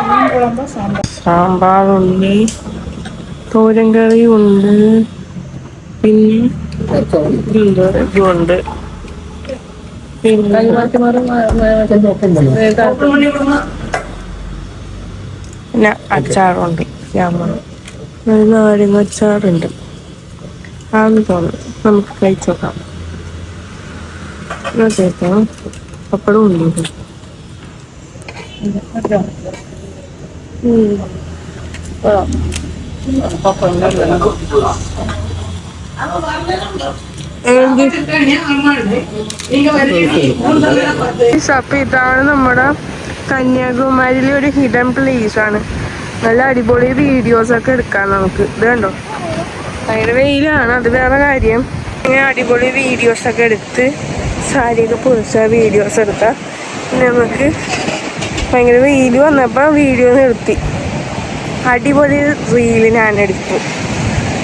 സാമ്പാറുണ്ട്, തോരൻ കറി ഉണ്ട്, പിന്നെ ഇതുണ്ട്, പിന്നെ അച്ചാറുണ്ട്. നാരങ്ങ അച്ചാറുണ്ട്. ആന്ന് തോന്നുന്നു. നമുക്ക് കഴിച്ചു നോക്കാം. കേൾക്കാം. പപ്പടം ഉണ്ട്. അപ്പൊ ഇതാണ് നമ്മുടെ കന്യാകുമാരിയിലെ ഒരു ഹിഡൻ പ്ലേസ് ആണ്. നല്ല അടിപൊളി വീഡിയോസ് ഒക്കെ എടുക്കാം നമുക്ക്. ഇത് കണ്ടോ, ഭയങ്കര വെയിലാണ്, അത് വേറെ കാര്യം. ഇങ്ങനെ അടിപൊളി വീഡിയോസ് ഒക്കെ എടുത്ത് സാരിയൊക്കെ പൊളിച്ച വീഡിയോസ് എടുത്താൽ നമുക്ക് ഭയങ്കര വെയിൽ വന്നപ്പോൾ വീഡിയോ നിർത്തി അടിപൊളി റീല് ഞാൻ എടുക്കും.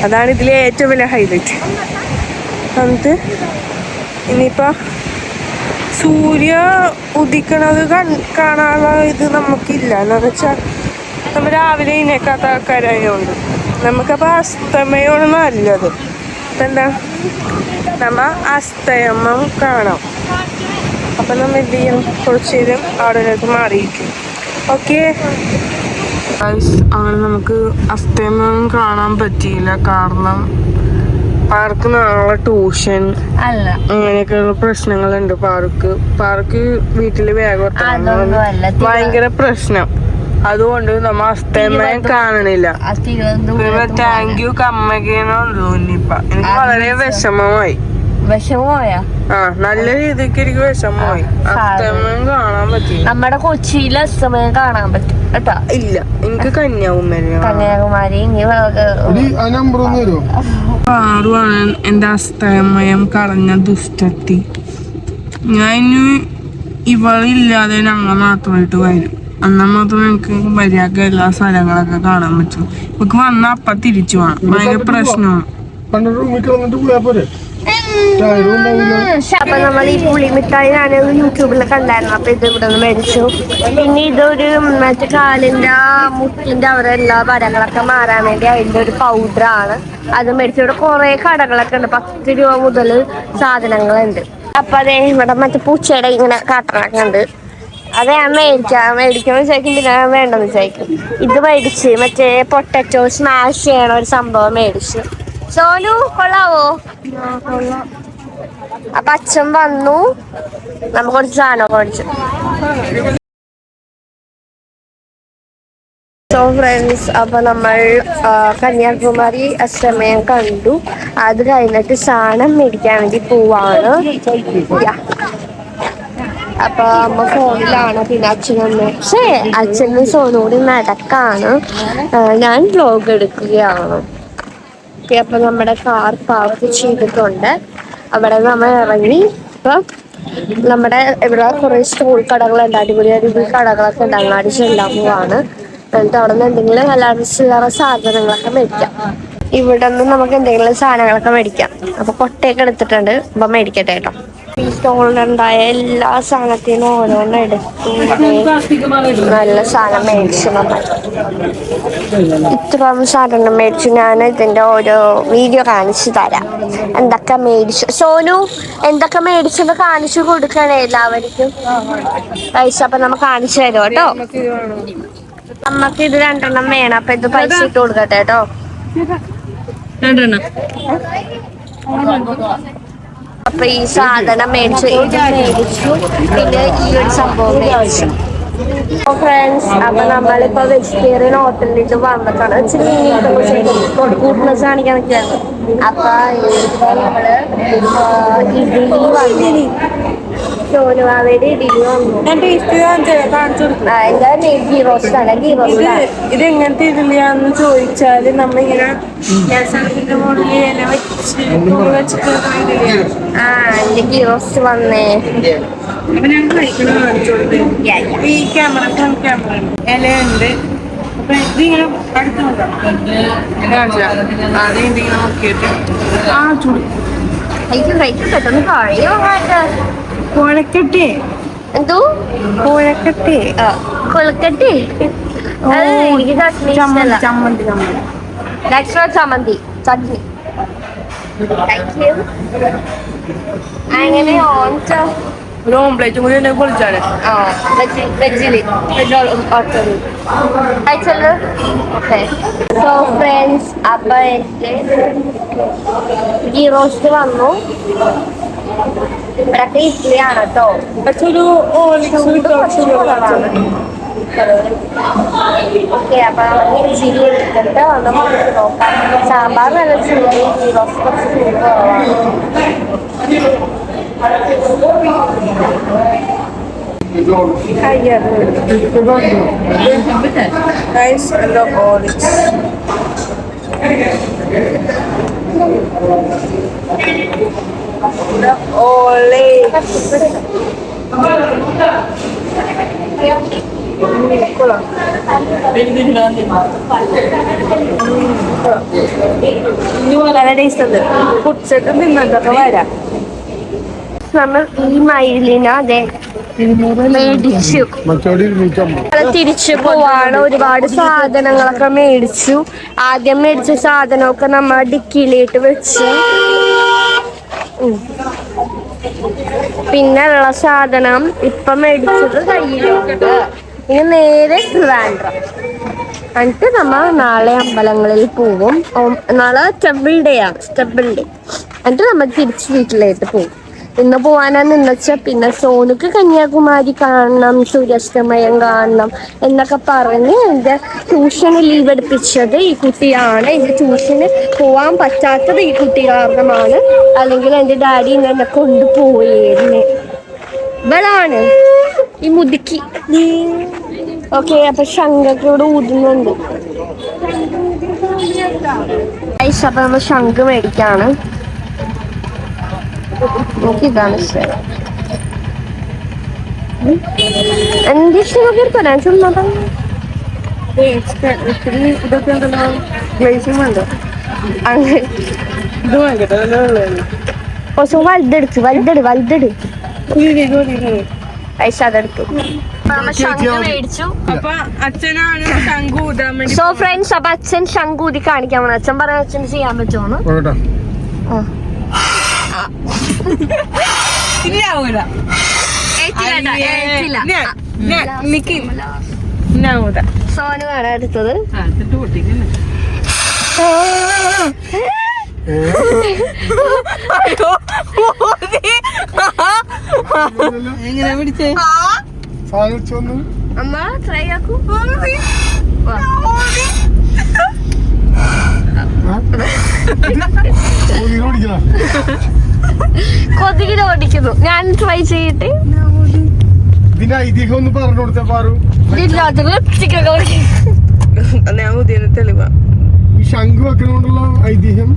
അതാണ് ഇതിലെ ഏറ്റവും വലിയ ഹൈലൈറ്റ്. എന്നിട്ട് ഇനിയിപ്പോൾ സൂര്യ ഉദിക്കണത് കാണാനുള്ള ഇത് നമുക്കില്ല. എന്താണെന്ന് വെച്ചാൽ നമ്മൾ രാവിലെ ഇനേക്കാത്ത ആൾക്കാരായതുകൊണ്ട് നമുക്കപ്പോൾ അസ്തമയമാണ് നല്ലത്. അപ്പം എന്താ, നമ്മ അസ്തമയം കാണാം. അപ്പം നമ്മൾ എന്ത് ചെയ്യും, കുറച്ച് നേരം അവിടേക്ക് മാറിയിരിക്കും. ഓക്കെ, അങ്ങനെ നമുക്ക് അസ്തമയം കാണാൻ പറ്റിയില്ല. കാരണം പാർക്ക് നാളെ ട്യൂഷൻ അങ്ങനെയൊക്കെയുള്ള പ്രശ്നങ്ങളുണ്ട്. പാർക്ക് വീട്ടില് വേഗം ഭയങ്കര പ്രശ്നം. അതുകൊണ്ട് നമ്മ അസ്തമയം കാണണില്ല. പിന്നെ താങ്ക് യു കമ്മകേനുള്ളൂ. ഇനിയിപ്പ എനിക്ക് വളരെ വിഷമമായി. നല്ല രീതിക്ക് എനിക്ക് വിഷമമായി. അസ്തമയം കാണാൻ പറ്റി. നമ്മുടെ കൊച്ചിയിലെ അസ്തമയം കാണാൻ പറ്റും കേട്ടോ. ഇല്ല, എനിക്ക് കന്യാകുമാരി. കന്യാകുമാരി പാറുവാണ് എന്റെ അസ്തമയം കളഞ്ഞ ദുഷ്ടത്തി. ഞാൻ ഇനി ഇവളില്ലാതെ ഞങ്ങൾ മാത്രമായിട്ട് വരും. എന്നാൽ മാത്രമേ എനിക്ക് മര്യാദ എല്ലാ സ്ഥലങ്ങളൊക്കെ കാണാൻ പറ്റും. ഇവക്ക് വന്നാൽ അപ്പം തിരിച്ചു പോകണം. ഭയങ്കര പ്രശ്നമാണ്. അപ്പൊ നമ്മൾ ഈ പുളിമിഠായി ഞാൻ യൂട്യൂബിൽ കണ്ടായിരുന്നു. അപ്പൊ ഇത് ഇവിടെ നിന്ന് മേടിച്ചു. പിന്നെ ഇതൊരു മറ്റേ കാലിന്റെ മുട്ടിന്റെ അവിടെ എല്ലാ വരകളൊക്കെ മാറാൻ വേണ്ടി അതിന്റെ ഒരു പൗഡറാണ്. അത് മേടിച്ചു. ഇവിടെ കുറെ കടകളൊക്കെ ഉണ്ട്. 10 രൂപ മുതൽ സാധനങ്ങളുണ്ട്. അപ്പൊ അതെ ഇവിടെ മറ്റേ പൂച്ചയുടെ ഇങ്ങനെ കാട്ടണൊക്കെ ഉണ്ട്. അത് ഞാൻ മേടിക്കുമ്പോൾ വിചാരിക്കും, പിന്നെ വേണ്ടെന്ന് വിചാരിക്കും. ഇത് മേടിച്ച് മറ്റേ പൊട്ടറ്റോ സ്മാഷ് ചെയ്യണ ഒരു സംഭവം മേടിച്ചു. സോനു കൊള്ളാവോ? അപ്പൊ അച്ഛൻ വന്നു, നമുക്ക് കുറച്ച് സാധനമൊക്കെ മേടിച്ചു. സോ ഫ്രണ്ട്സ്, അപ്പൊ നമ്മൾ കന്യാകുമാരി അഷ്ടമയം കണ്ടു. അത് കഴിഞ്ഞിട്ട് സാധനം മേടിക്കാൻ വേണ്ടി പോവാണ്. അപ്പൊ അമ്മ ഫോണിലാണ്, പിന്നെ അച്ഛനും സോനൂടി നടക്കാണ്. ഞാൻ വ്ലോഗ് എടുക്കുകയാണ്. അപ്പൊ നമ്മുടെ കാർ പാർക്ക് ചെയ്തിട്ടുണ്ട്. അവിടെ നമ്മൾ ഇറങ്ങി. ഇപ്പൊ നമ്മുടെ ഇവിടെ കുറെ സ്റ്റോൾ കടകളുണ്ട്, അടിപൊളി കടകളൊക്കെ ഉണ്ട്. അങ്ങാടി ചെല്ലാൻ പോവാണ്. എന്നിട്ട് അവിടെ നിന്ന് എന്തെങ്കിലും നല്ല ചില്ലറ സാധനങ്ങളൊക്കെ മേടിക്കാം. ഇവിടെ നിന്ന് നമുക്ക് എന്തെങ്കിലും സാധനങ്ങളൊക്കെ മേടിക്കാം. അപ്പൊ കൊട്ടയൊക്കെ എടുത്തിട്ടുണ്ട്. അപ്പൊ മേടിക്കട്ടെ കേട്ടോ. ഈ സ്റ്റോളിലുണ്ടായ എല്ലാ സാധനത്തിനും ഓരോന്നും എടുത്തു. നല്ല സാധനം മേടിച്ചു. നമ്മൾ ഇത്ര സാധനം മേടിച്ചു. ഞാൻ ഇതിന്റെ ഓരോ വീഡിയോ കാണിച്ചു തരാം. എന്തൊക്കെ മേടിച്ചു. സോനു എന്തൊക്കെ മേടിച്ചത് കാണിച്ചു കൊടുക്കണേ എല്ലാവർക്കും പൈസ. അപ്പൊ നമ്മ കാണിച്ചു തരും കേട്ടോ. നമ്മക്ക് ഇത് 2 എണ്ണം വേണം. അപ്പൊ ഇത് പൈസ ഇട്ട് കൊടുക്കട്ടെ കേട്ടോ. 2 എണ്ണം. അപ്പൊ ഈ സാധനം മേടിച്ചു, ഇത് മേടിച്ചു, പിന്നെ ഈ ഒരു സംഭവം മേടിച്ചു. ഫ്രണ്ട്സ്, അപ്പൊ നമ്മളിപ്പോ വെജിറ്റേറിയൻ ഹോട്ടലിലേക്ക് വന്നിട്ടാണ്. ഇച്ചിരി കൂട്ടുന്നത് കാണിക്കാൻ നിൽക്കുകയാണ്. അപ്പൊ നമ്മള് ഇഡ്ഡലി വന്നു. സോനുവാവയുടെ ഇഡ്ഡലി വന്നു. എന്താ ഗീ റോസ്റ്റ് ആണ്. ഗീ റോസ്റ്റ് ഇത് എങ്ങനത്തെ ഇഡ്ഡലിയാന്ന് ചോദിച്ചാല് നമ്മളിങ്ങനെ ഇല വെച്ചിട്ട് എന്റെ ഗീ റോസ്റ്റ് വന്നേ. അപ്പൊ ഞാൻ കഴിക്കണ കാണിച്ചു കൊടുത്തേ. ഈ ക്യാമറ ഇലയുണ്ട്. അപ്പൊ ഇതിങ്ങനെ അടുത്ത് നോക്കാം. ആദ്യം ഇതിങ്ങനെ നോക്കിയിട്ട് ചൂട് പെട്ടെന്ന് കഴിയോ. കോഴക്കട്ടെ. എന്തോ കോഴക്കട്ടെ. കൊലക്കട്ടെ. എനിക്ക് ചട്നി ചമ്മന്തി. ചമ്മന്തി ചട്നി. അങ്ങനെ ഒരു ഓംപ്ലേറ്റും കൂടി ഉണ്ടെങ്കിൽ പൊളിച്ചാണ്. സോ ഫ്രണ്ട്സ്, അപ്പൊ ഗീ റോസ്റ്റ് വന്നു. ഇവിടൊക്കെ ഇഡ്ഡലിയാണ് കേട്ടോ. ഓക്കെ, അപ്പൊ ഇച്ചിരി എടുത്തിട്ട് ഒന്ന് മാറ്റി നോക്കാം. സാമ്പാർ നല്ല ചൂട്, ഗീ റോസ്റ്റ് കുറച്ച് ചൂട് കുറവാണ്. നല്ല ടേസ്റ്റ് ഉണ്ട്. കുടിച്ചിട്ട് നിന്നൊക്കെ വരാം. നമ്മൾ ഈ മയിലിനെ അതെ മേടിച്ചു. തിരിച്ചു പോവാണ്. ഒരുപാട് സാധനങ്ങളൊക്കെ മേടിച്ചു. ആദ്യം മേടിച്ച സാധനമൊക്കെ നമ്മ ഡിക്കിയിലേക്ക് വെച്ചു. പിന്നെ ഉള്ള സാധനം ഇപ്പൊ മേടിച്ചത് കയ്യിലുണ്ട്. ഇനി നേരെ ട്രിവാൻഡ്രം. എന്നിട്ട് നമ്മ നാളെ അമ്പലങ്ങളിൽ പോവും. നാളെ ടെമ്പിൾ ഡേ ആണ്. എന്നിട്ട് നമ്മൾ തിരിച്ച് വീട്ടിലേക്ക് പോകും. ഇന്ന് പോവാനാന്ന് വെച്ചാൽ പിന്നെ സോനുക്ക് കന്യാകുമാരി കാണണം, സൂര്യാസ്തമയം കാണണം എന്നൊക്കെ പറഞ്ഞ് എൻ്റെ ട്യൂഷന് ലീവ് എടുപ്പിച്ചത് ഈ കുട്ടിയാണ്. എൻ്റെ ട്യൂഷന് പോവാൻ പറ്റാത്തത് ഈ കുട്ടി കാരണമാണ്. അല്ലെങ്കിൽ എൻ്റെ ഡാഡി ഇന്ന് എന്നെ കൊണ്ടുപോയേരുന്നു. ഇവളാണ് ഈ മുതുക്കി. ഓക്കെ, അപ്പൊ ശങ്കരോട് ഊതുന്നുണ്ട്. ഗൈസ്, അപ്പൊ നമ്മൾ ശംഖ് മേടിക്കാണ്. എനിക്കിതാണ് ഇഷ്ടം. എന്റെ ഇഷ്ടം പറയാൻ ചുമ്മാ ഇതൊക്കെ ഉണ്ടല്ലോ, ഗ്ലേസിംഗ് വേണ്ട. അങ്ങനെ ഇത് വാങ്ങിക്കട്ടെ, കുറച്ച് വലുതെട് പൈസ അതെടുത്തു. ശംഖ് മേടിച്ചു. അപ്പൊ അച്ഛനാണ് ശംഖ് ഊതാൻ വേണ്ടി. സോ ഫ്രണ്ട്സ്, അപ്പൊ അച്ഛൻ ശംഖ് ഊതി കാണിക്കാൻ പോണു. അച്ഛൻ പറഞ്ഞ അച്ഛന് ചെയ്യാൻ പറ്റുമോ? ഇല്ലാവൂല. സോനു ആണ് എടുത്തത്. എങ്ങനെ പിടിച്ചേ? അമ്മ ട്രൈ ആക്കൂ. കൊതുകിനെ ഓടിക്കുന്നു. ഞാൻ ട്രൈ ചെയ്യട്ടെ. ഇതിന്റെ ഐതിഹ്യം ഒന്ന് പറഞ്ഞു കൊടുത്ത പാറു. ഞാൻ ഉദയന തെളിവാ. ഈ ശംഖ് വെക്കണോണ്ടുള്ള ഐതിഹ്യം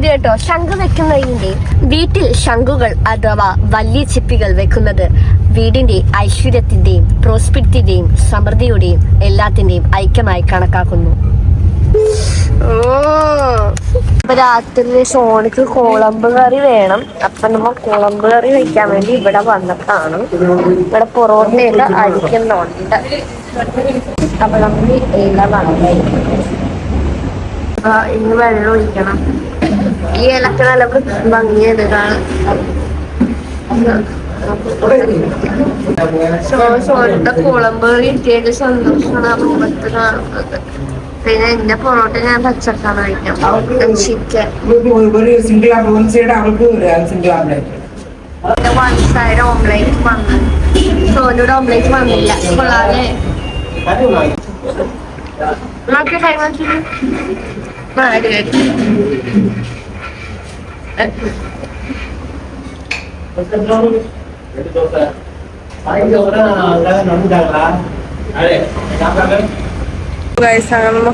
കേട്ടോ. ശംഖ് വെക്കുന്നതിന്റെ വീട്ടിൽ ശംഖുകൾ അഥവാ വലിയ ചിപ്പികൾ വെക്കുന്നത് വീടിന്റെ ഐശ്വര്യത്തിന്റെയും പ്രോസ്പെരിറ്റിന്റെയും സമൃദ്ധിയുടെയും എല്ലാത്തിന്റെയും ഐക്യമായി കണക്കാക്കുന്നു. അപ്പൊ രാത്രി സോണിക്ക് കുളമ്പ് കറി വേണം. അപ്പൊ നമ്മൾ കുളമ്പ് കറി വെക്കാൻ വേണ്ടി ഇവിടെ വന്നിട്ടാണ്. ഇവിടെ പൊറോട്ടയൊക്കെ അടിക്കുന്നുണ്ട്. അപ്പൊ നമ്മൾ ഇല ഇന്ന് വെള്ളം ഒഴിക്കണം. ഈ ഇലക്ക് നല്ല ഭംഗിയത് കാണാൻ. സോണിന്റെ കുളമ്പ് കിട്ടിയതിന്റെ സന്തോഷമാണ് മുഖത്ത് കാണുന്നത്. പിന്നെ എന്റെ പൊറോട്ട ഞാൻ പച്ചക്കാണ് കഴിക്കാം. ചിക്കൻ വൺ സൈഡ് ഓംലേറ്റ് വന്നു. സോനയുടെ ഓംലേറ്റ് വന്നില്ല. കൊള്ളാല്ലേ? നമുക്ക് കൈമാറ്റി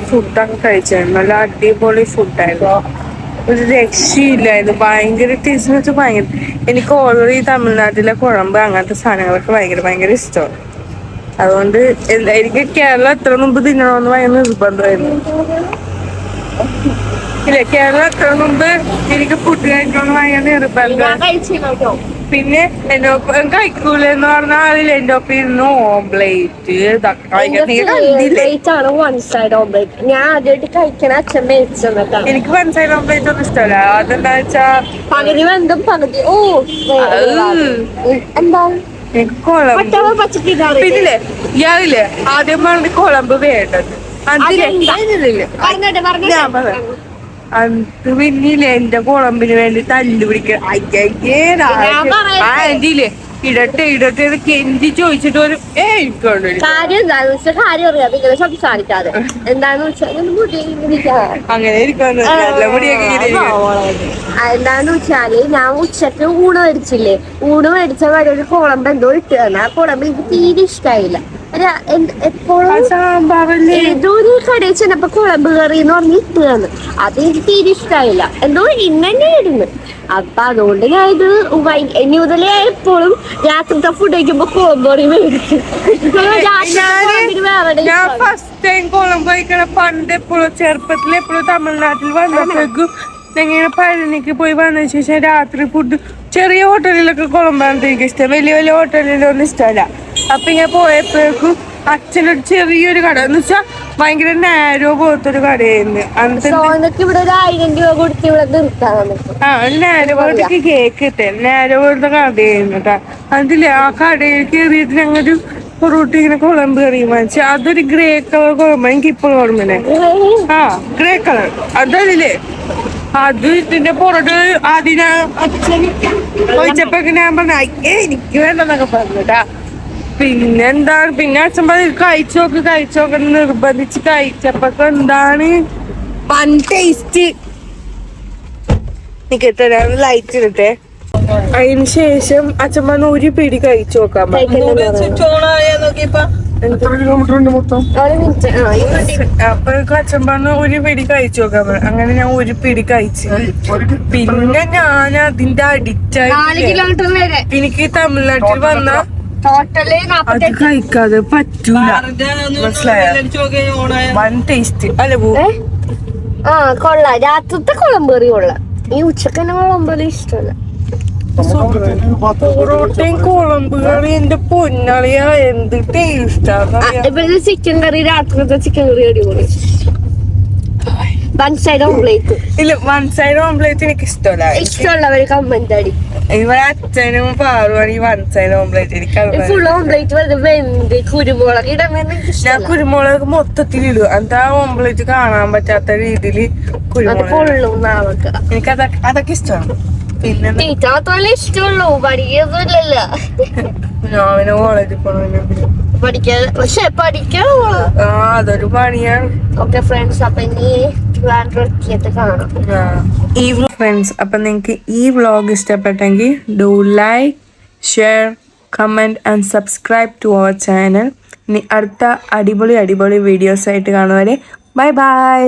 ഫുഡൊക്കെ കഴിച്ചായിരുന്നു. നല്ല അടിപൊളി ഫുഡായിരുന്നു. ഒരു രക്ഷയില്ലായിരുന്നു. ഭയങ്കര ടേസ്റ്റ് വെച്ചാൽ ഭയങ്കര. എനിക്ക് ഓൾറെഡി തമിഴ്നാട്ടിലെ കുഴമ്പ് അങ്ങനത്തെ സാധനങ്ങളൊക്കെ ഭയങ്കര ഇഷ്ടമാണ്. അതുകൊണ്ട് എനിക്ക് കേരളം എത്ര മുമ്പ് തിന്നണമെന്ന് ഭയങ്കര നിർബന്ധമായിരുന്നു. ഇല്ല, കേരളം എത്ര മുമ്പ് എനിക്ക് ഫുഡ് കഴിക്കണമെന്ന് ഭയങ്കര നിർബന്ധം. പിന്നെ എന്റെ ഒപ്പം കഴിക്കൂലെന്ന് പറഞ്ഞാൽ അതിൽ എന്റെ ഒപ്പം ഇരുന്ന് ഓംപ്ലേറ്റ് ഞാൻ ആദ്യമായിട്ട് കഴിക്കണ അച്ഛൻ മേടിച്ചതാണ്. എനിക്ക് വൺ സൈഡ് ഓംപ്ലേറ്റ് ഒന്നും ഇഷ്ടമല്ല. അതെന്താ വെച്ചാ പകുതി വെന്തും പകുതി എന്താ പിന്നില്ലേ ഇയാളില്ലേ ആദ്യം പറഞ്ഞ കുളമ്പ് വേണ്ടത് അത് പിന്നില്ലേ എന്റെ കുളമ്പിന് വേണ്ടി തല്ലു പിടിക്കണം. ആന്റിയില്ലേ ഇടട്ടെ കെഞ്ചി ചോദിച്ചിട്ട് ഒരു കാര്യം എന്താന്ന് വെച്ചാൽ കാര്യം അറിയാം. നിങ്ങൾ സംസാരിക്കാതെ എന്താന്ന് വെച്ചാൽ അങ്ങനെ എന്താന്ന് വെച്ചാല് ഞാൻ ഉച്ചക്ക് ഊണ് മേടിച്ചില്ലേ. ഊണ് മേടിച്ച വരെ ഒരു കുളമ്പ് എന്തോ ഇട്ട് തന്നെ. ആ കുളമ്പ് എനിക്ക് തീരെ ഇഷ്ടായില്ല. എപ്പോഴും ഏതോ ഒരു കടയിൽ ചെന്നപ്പോ കുളമ്പ് കറി എന്ന് പറഞ്ഞ് ഇട്ട് തന്നു. അത് എനിക്ക് തീരെ ഇഷ്ടായില്ല. എന്തോ ഇന്നെ ഇടുന്നു. അപ്പൊ അതുകൊണ്ട് ഞാൻ ഇത് മുതലേ എപ്പോഴും രാത്രിത്തെ ഫുഡ് കഴിക്കുമ്പോ കുളമ്പറി മേടിക്കും. ഞാൻ ഫസ്റ്റ് ടൈം കുളമ്പ് കഴിക്കണ പണ്ട് എപ്പോഴും ചെറുപ്പത്തിൽ എപ്പോഴും തമിഴ്നാട്ടിൽ വന്നപ്പോഴേക്കും ഇങ്ങനെ പഴനിക്ക് പോയി വന്നതിന് ശേഷം രാത്രി ഫുഡ് ചെറിയ ഹോട്ടലിലൊക്കെ കുളമ്പാണ് എനിക്ക് ഇഷ്ടം. വലിയ ഹോട്ടലിലൊന്നും ഇഷ്ടമല്ല. അപ്പൊ ഇങ്ങനെ പോയപ്പോഴേക്കും അച്ഛനൊരു ചെറിയൊരു കട എന്ന് വെച്ചാൽ ഭയങ്കര നാരോ പോലത്തൊരു കടയായിരുന്നു. ഇവിടെ ഒരു 1000 രൂപ കൊടുത്ത് ഇവിടെ നിർത്താൻ നാരോ പോലത്തെ കേക്ക് കിട്ടേ. നാരോ പോലത്തെ കടയായിരുന്നു കേട്ടാ. അതില് ആ കടയിൽ കയറിയിട്ട് ഞങ്ങളൊരു പൊറോട്ട ഇങ്ങനെ കുളമ്പ് കറി വാങ്ങിച്ചു. അതൊരു ഗ്രേ കളർ കുളമ്പ്. എനിക്ക് ഇപ്പൊ ഓർമ്മനെ ഗ്രേ കളർ അതല്ലേ. അത് ഇതിന്റെ പൊറോട്ട അതിന് അച്ഛൻ ചോദിച്ചപ്പോ ഞാൻ പറഞ്ഞ എനിക്ക് വേണ്ടെന്നൊക്കെ പറഞ്ഞിട്ടാ. പിന്നെന്താ പിന്നെ അച്ഛൻ പറഞ്ഞ കഴിച്ചോക്ക് നിർബന്ധിച്ച് കഴിച്ചപ്പോ എന്താണ് വൺ ടേസ്റ്റ് നിക്കട്ടെ ലൈറ്റ് ഇടട്ടെ. അതിന് ശേഷം അച്ഛൻ പറഞ്ഞ ഒരു പിടി കഴിച്ചു നോക്കാൻ പറഞ്ഞു. എത്ര കിലോമീറ്റർ ഉണ്ട് മൊത്തം? ഒരു മിനിറ്റ്. അപ്പൊ അച്ഛൻ പറഞ്ഞു ഒരു പിടി കഴിച്ചു നോക്കാൻ പറഞ്ഞു. അങ്ങനെ ഞാൻ ഒരു പിടി കഴിച്ചു. പിന്നെ ഞാൻ അതിന്റെ അഡിക്റ്റ് 4 ആയി. കിലോമീറ്റർ വരെ എനിക്ക് തമിഴ്നാട്ടിൽ വന്ന ടോട്ടല് അത് കഴിക്കാതെ പറ്റൂല. മനസ്സിലായ? വൺ ടേസ്റ്റ് അല്ല പോ. ആ കൊള്ളാം. രാത്രിത്തെ കുളമ്പേറി കൊള്ളാം. ഈ ഉച്ചക്കന്നെ കുളമ്പേറി ഇഷ്ടമല്ല. പൊറോട്ടയും കുളമ്പ് കറി എന്റെ പൊന്നളിയാ എന്ത് ടേസ്റ്റാന്ന്. ഇവിടുത്തെ ചിക്കൻ കറി, രാത്രിത്തെ ചിക്കൻ കറി അടിപൊളി. വൺ സൈഡ് ഓംപ്ലേറ്റ് ഇല്ല, വൺ സൈഡ് ഓംപ്ലേറ്റ് എനിക്ക് ഇഷ്ടമല്ല. ഇഷ്ടമുള്ളവര് കമന്റ് അടി. ഇവിടെ അച്ഛനും പാറുവാണ് ഈ വൺ സൈഡ് ഓംപ്ലേറ്റ്. എനിക്ക് ഫുൾ ഓംപ്ലേറ്റ് വെറുതെ വെന്ത് കുരുമുളക് ഇടാൻ ഞാൻ കുരുമുളക് മൊത്തത്തിൽ ഇടും. എന്താ ഓംപ്ലേറ്റ് കാണാൻ പറ്റാത്ത രീതിയിൽ കുരുമുളക് കൊള്ളും നാവൊക്കെ. എനിക്ക് അതൊക്കെ ഇഷ്ടമാണ്. പിന്നെ തീറ്റ മാത്രമല്ല ഇഷ്ടമുള്ളൂ, പഠിക്കൊന്നുമില്ലല്ലോ. ഞാൻ കോളേജിൽ പോണ പഠിക്കാൻ, പക്ഷെ പഠിക്കാൻ അതൊരു പണിയാണ്. ഓക്കെ ഫ്രണ്ട്സ്, അപ്പൊ ഇനി എത്തിയിട്ട് കാണാം. ഈ ഫ്രണ്ട്സ്, അപ്പൊ നിങ്ങൾക്ക് ഈ വ്ളോഗ് ഇഷ്ടപ്പെട്ടെങ്കിൽ do like, share, comment and subscribe to our channel. ഇനി അടുത്ത അടിപൊളി വീഡിയോസ് ആയിട്ട് കാണുവരെ ബൈ ബൈ.